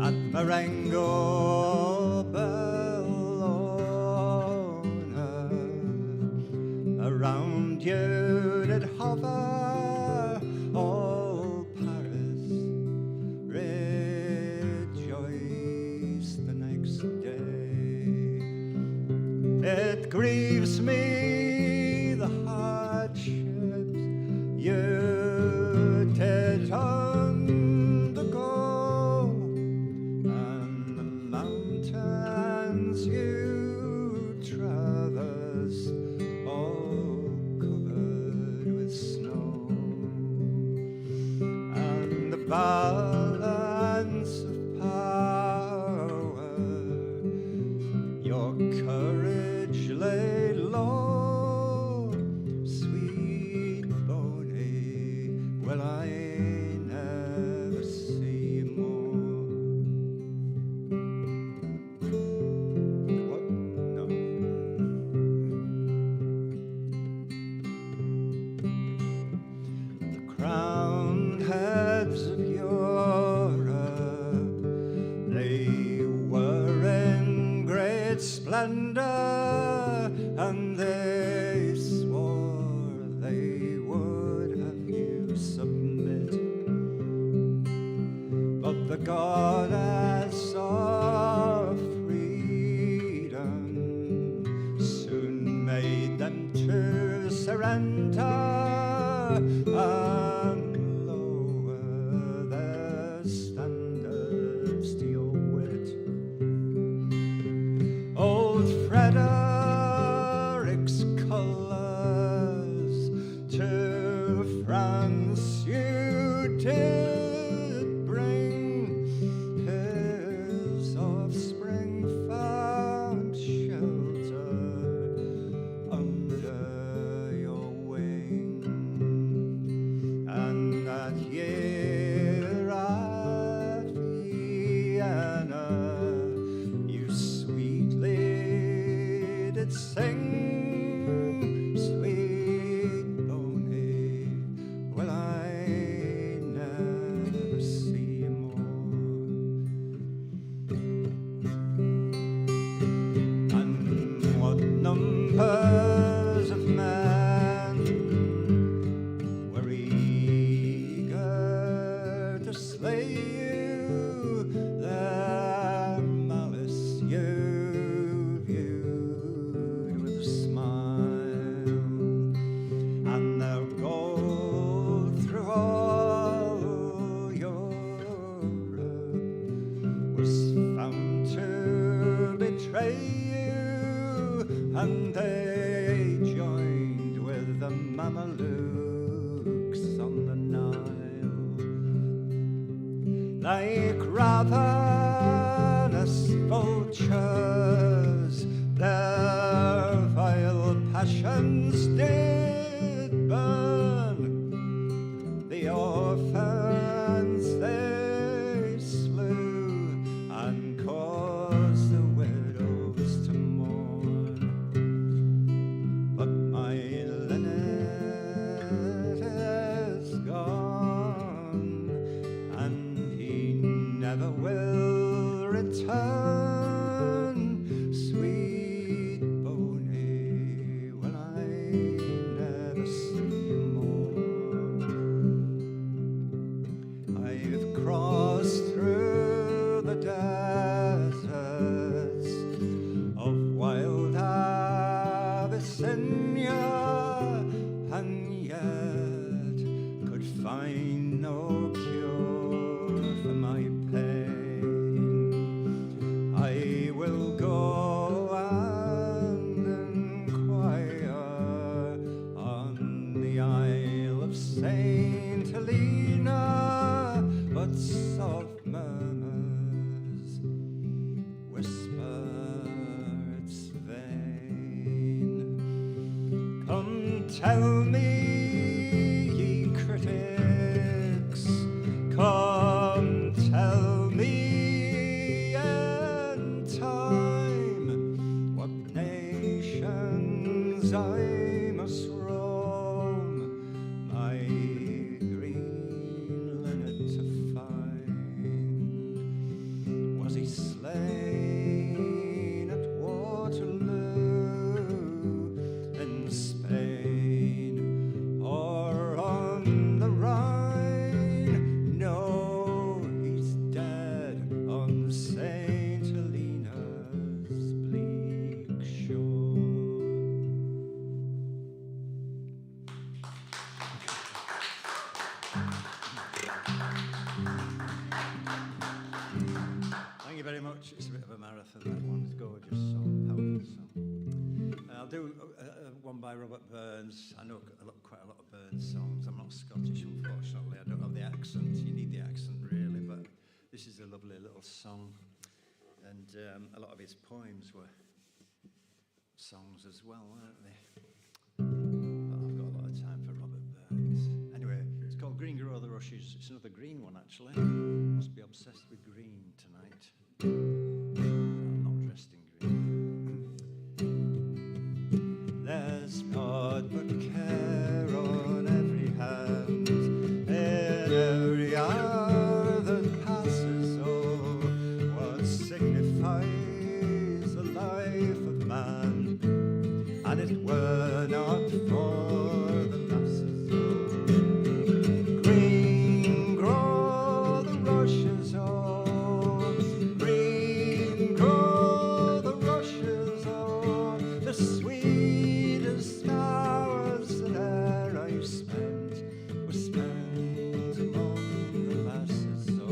At Marengo, Bellona, around you did hover all Paris, rejoiced the next day. It grieves me the hardships you did undergo, and the mountains you traversed all covered with snow, and the balance of power your courage laid low. Sweet Boney, will I never see more. What? No. The crowned heads of Europe, they were in great splendor, and they swore they would have you submit. But the goddess of freedom soon made them to surrender and lower their standards to your wit. Old Frederick's colors to France you did bring. His offspring found shelter under your wing, and that year at Vienna you sweetly did sing. Sweet Boney, will I never see more. And what numbers of men were eager to slay you, their malice you viewed with a smile, and their gold through all Europe was found to betray you, and they joined with the Mamelukes on the Nile. Like ravenous vultures, their vile passions did burn. The orphans they slew, and caused the widows to mourn. But my linnet is gone, Virginia, and yet could find no cure for my pain. I will go and inquire on the Isle of Saint Helena, but soft murmurs whisper it's vain. Come tell me, ye critics, come tell me in time what nations I must roam my green linnet to find. Was he slain at Waterloo in Spain or on the Rhine? No, he's dead on St. Helena's bleak shore. Thank you very much. It's a bit of a marathon, that one. It's gorgeous song, powerful song. I'll do one by Robert Burns. I know quite a lot of Burns songs. I'm not Scottish, unfortunately. I don't have the accent. You need the accent, really, but this is a lovely little song. And a lot of his poems were songs as well, weren't they? But I've got a lot of time for Robert Burns. Anyway, it's called Green Grow the Rushes. It's another green one, actually. Must be obsessed with green tonight. I'm not dressed in green. There's naught but care on every hand, in every hour that passes. Oh, what signifies the life of man, and it were not for the masses. Oh, green grow the rushes, oh, green grow the rushes, oh, the sweetest hours that e'er I've spent were spent among the lasses, oh.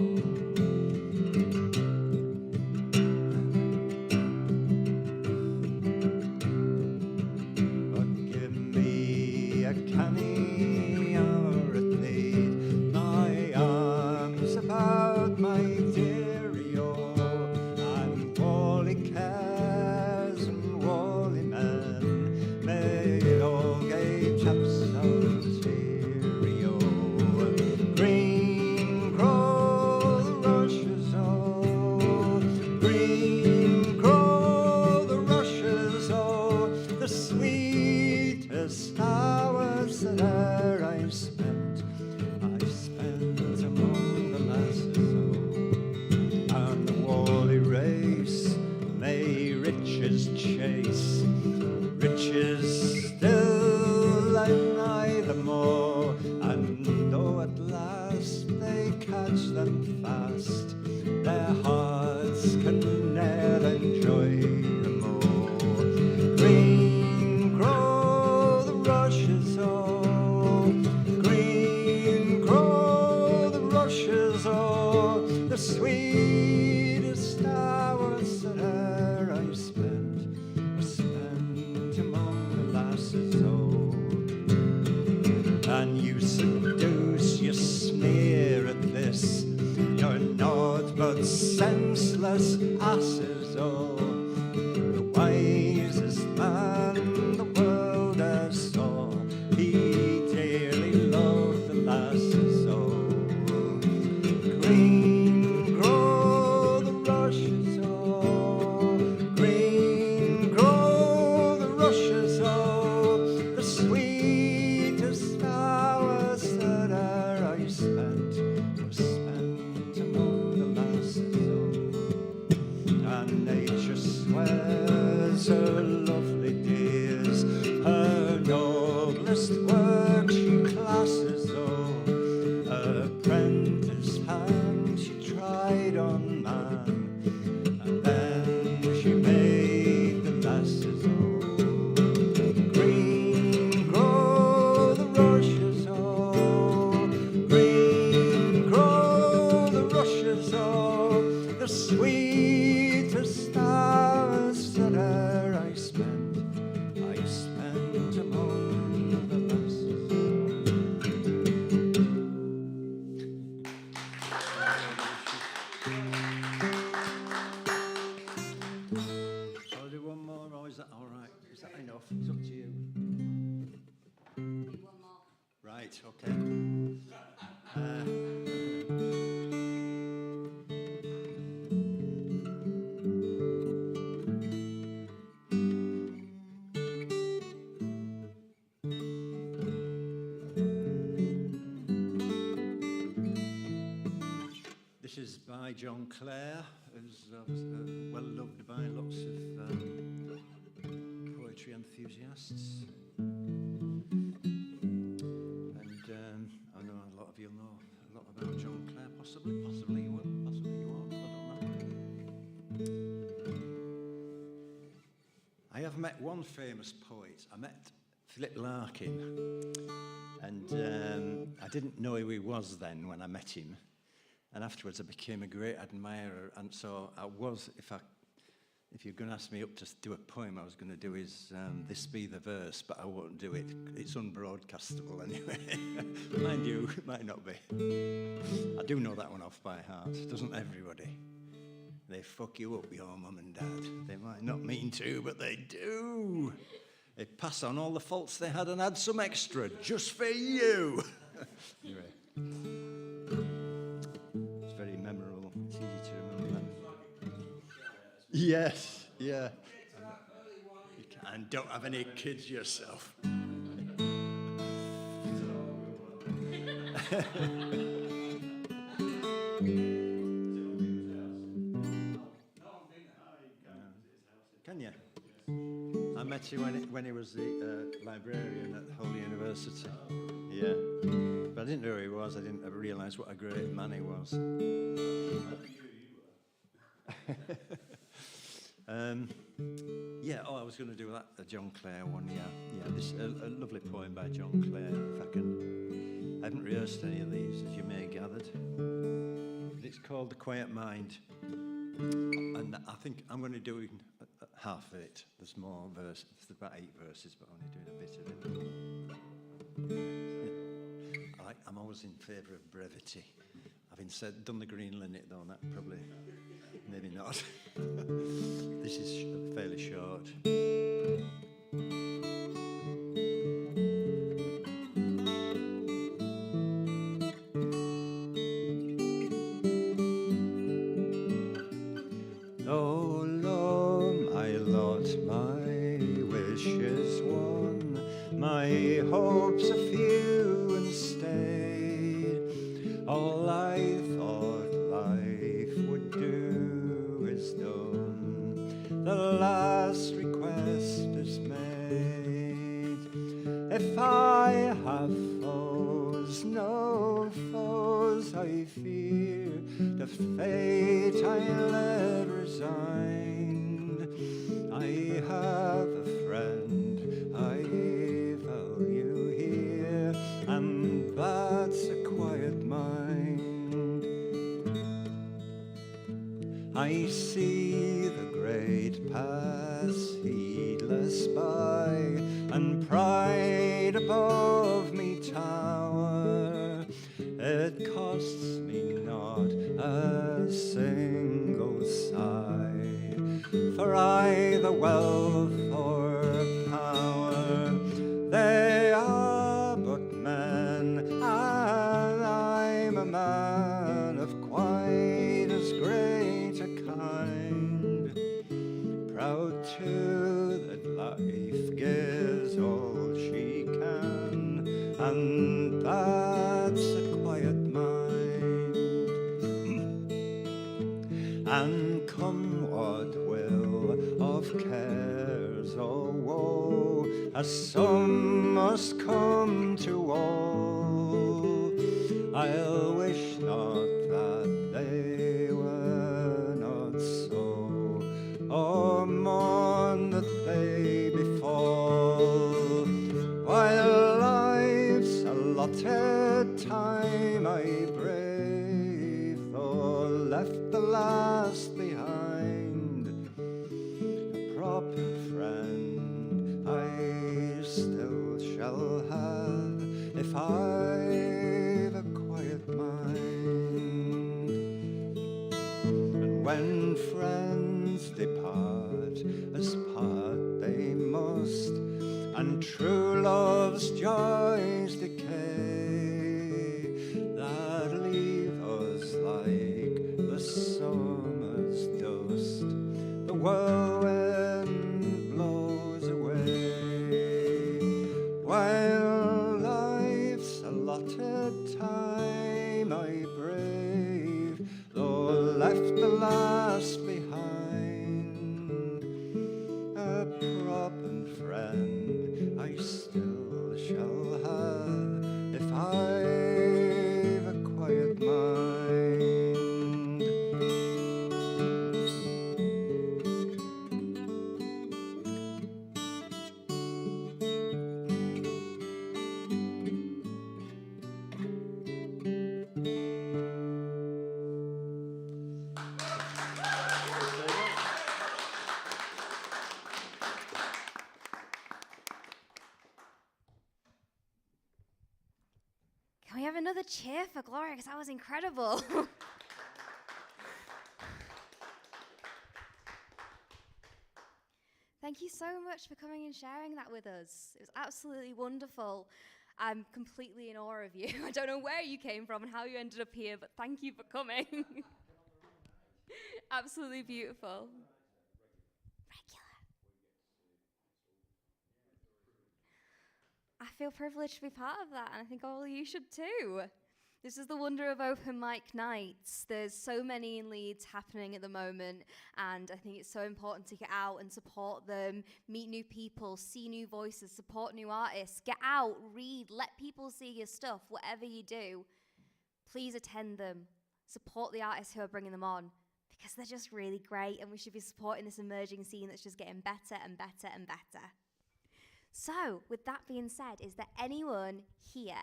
But give me a canny hour at need, my arms about my dearie, oh, and wally cares and wally men made all gay chaps out teary, oh. Green grow the rushes, oh, green grow the rushes, oh, the sweetest hours that e'er I've spent among the lasses, oh. And the wally race may riches chase, riches still and neither more, and though at last they catch them fast, their hearts can ne'er enjoy them more. Green grow the rushes, oh, green grow the rushes, oh, the sweetest hours that e'er I've spent were spent among the lasses, oh. And you seduce, you sneer at this, you're naught but senseless asses, oh. The wisest man the world e'er saw, he dearly loved the lasses, oh. Green grow the rushes, oh, green grow the rushes, oh, the sweetest hours that e'er I spent were spent among the lasses, oh. And nature It's up to you. Right, okay. This is by John Clare, who's well loved by lots of poetry enthusiasts. And I know a lot of you know a lot about John Clare, possibly you will, possibly you won't, I don't know. I have met one famous poet. I met Philip Larkin, and I didn't know who he was then when I met him. And afterwards I became a great admirer, and so I was, if you're going to ask me up to do a poem, I was going to do his This Be the Verse, but I won't do it. It's unbroadcastable anyway. Mind you, it might not be. I do know that one off by heart, doesn't everybody? They fuck you up, your mum and dad. They might not mean to, but they do. They pass on all the faults they had and add some extra, just for you. Anyway. It's very memorable. It's easy to remember that. Yes, yeah. And don't have any kids yourself. Can you? I met you when he was the librarian at Hull University. Yeah. But I didn't know who he was. I didn't ever realise what a great man he was. Yeah, I was going to do that, the John Clare one, yeah. Yeah, this a lovely poem by John Clare, if I can. I haven't rehearsed any of these, as you may have gathered. It's called The Quiet Mind. And I think I'm going to do half of it. There's more verses. There's about 8 verses, but I'm only doing a bit of it. I'm always in favour of brevity. Having done the green linnet, though, that probably, maybe not. This is fairly short. Oh, Lord, my lot, my wishes one, my hopes are few and stay. All I thought life would do is done. The last request is made. If I have foes, no foes I fear, the fate I'll have resigned. I have a friend I value here, and that's a quiet mind. I see the great pass heedless by, and pride above me tower. It costs me not a single sigh, for I the wealth or power. They are but men, and I'm a man of quite as great a kind. Proud too that life gives all she can, and that's a quiet mind. And come what will of cares or woe, as some must come to all, I'll wish not that they were not so, or mourn that they befall. While life's allotted time I brave, though left the last behind, a proper friend I still shall have, if I've a quiet mind. And when friends depart, as part they must, and true love's joys decay, that leave us like the summer's dust, the whirlwind blows away. While life's allotted time I brave, though left the last behind, a prop and friend I still shall have if I've a quiet mind. Can we have another cheer for Gloria? Because that was incredible. Thank you so much for coming and sharing that with us. It was absolutely wonderful. I'm completely in awe of you. I don't know where you came from and how you ended up here, but thank you for coming. Absolutely beautiful. Regular. I feel privileged to be part of that, and I think all of you should too. This is the wonder of open mic nights. There's so many in Leeds happening at the moment, and I think it's so important to get out and support them, meet new people, see new voices, support new artists. Get out, read, let people see your stuff, whatever you do. Please attend them. Support the artists who are bringing them on, because they're just really great, and we should be supporting this emerging scene that's just getting better and better and better. So, with that being said, is there anyone here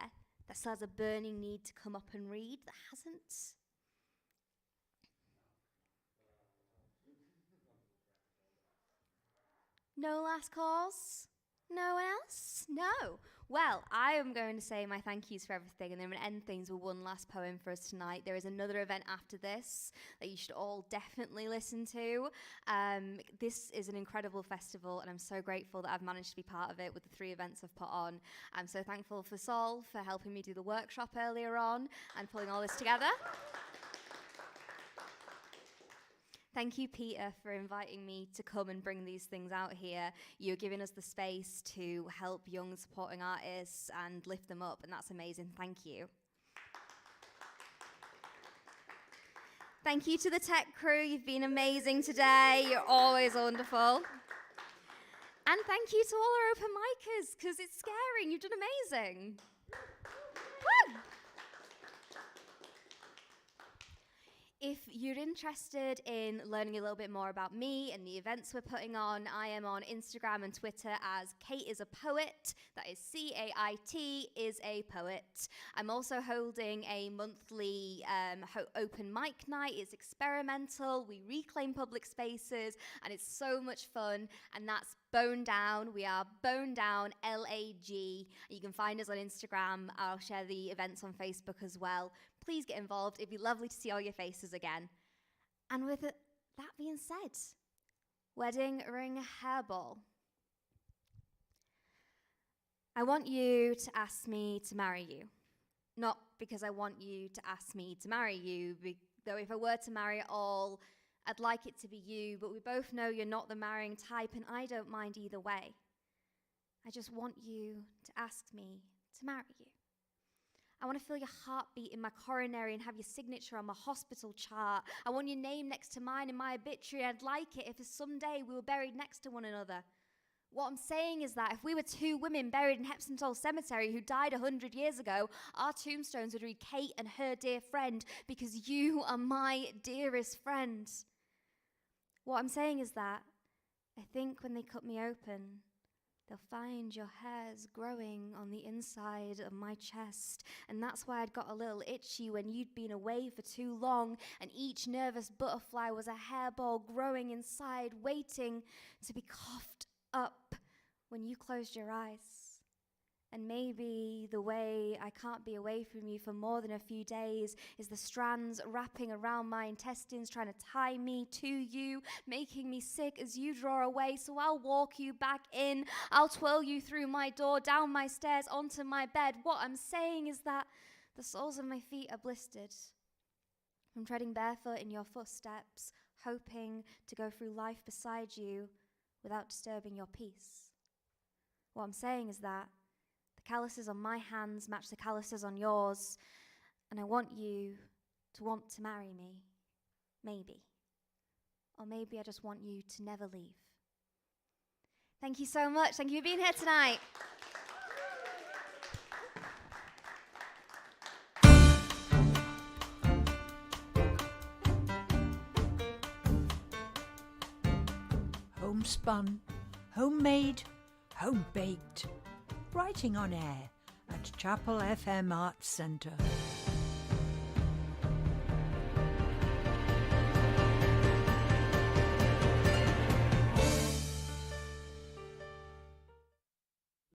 that still has a burning need to come up and read that hasn't? No last calls? No one else? No. Well, I am going to say my thank yous for everything, and then I'm going to end things with one last poem for us tonight. There is another event after this that you should all definitely listen to. This is an incredible festival, and I'm so grateful that I've managed to be part of it with the 3 events I've put on. I'm so thankful for Sol for helping me do the workshop earlier on and pulling all this together. Thank you, Peter, for inviting me to come and bring these things out here. You're giving us the space to help young supporting artists and lift them up, and that's amazing. Thank you. Thank you to the tech crew. You've been amazing today. You're always wonderful. And thank you to all our open micers, because it's scary and you've done amazing. Woo! If you're interested in learning a little bit more about me and the events we're putting on, I am on Instagram and Twitter as Kate is a Poet. That is C-A-I-T is a poet. I'm also holding a monthly open mic night. It's experimental. We reclaim public spaces, and it's so much fun. And that's Bone Down. We are Bone Down, L-A-G. You can find us on Instagram. I'll share the events on Facebook as well. Please get involved. It'd be lovely to see all your faces again. And with that being said, wedding ring hairball. I want you to ask me to marry you. Not because I want you to ask me to marry you, though if I were to marry at all, I'd like it to be you, but we both know you're not the marrying type, and I don't mind either way. I just want you to ask me to marry you. I want to feel your heartbeat in my coronary and have your signature on my hospital chart. I want your name next to mine in my obituary. I'd like it if someday we were buried next to one another. What I'm saying is that if we were 2 women buried in Hepsom Toll Cemetery who died 100 years ago, our tombstones would read Kate and her dear friend, because you are my dearest friend. What I'm saying is that I think when they cut me open, they'll find your hairs growing on the inside of my chest. And that's why I'd got a little itchy when you'd been away for too long, and each nervous butterfly was a hairball growing inside, waiting to be coughed up when you closed your eyes. And maybe the way I can't be away from you for more than a few days is the strands wrapping around my intestines, trying to tie me to you, making me sick as you draw away. So I'll walk you back in. I'll twirl you through my door, down my stairs, onto my bed. What I'm saying is that the soles of my feet are blistered from treading barefoot in your footsteps, hoping to go through life beside you without disturbing your peace. What I'm saying is that the calluses on my hands match the calluses on yours, and I want you to want to marry me. Maybe. Or maybe I just want you to never leave. Thank you so much. Thank you for being here tonight. Homespun, homemade, home-baked. Writing on Air at Chapel FM Arts Centre.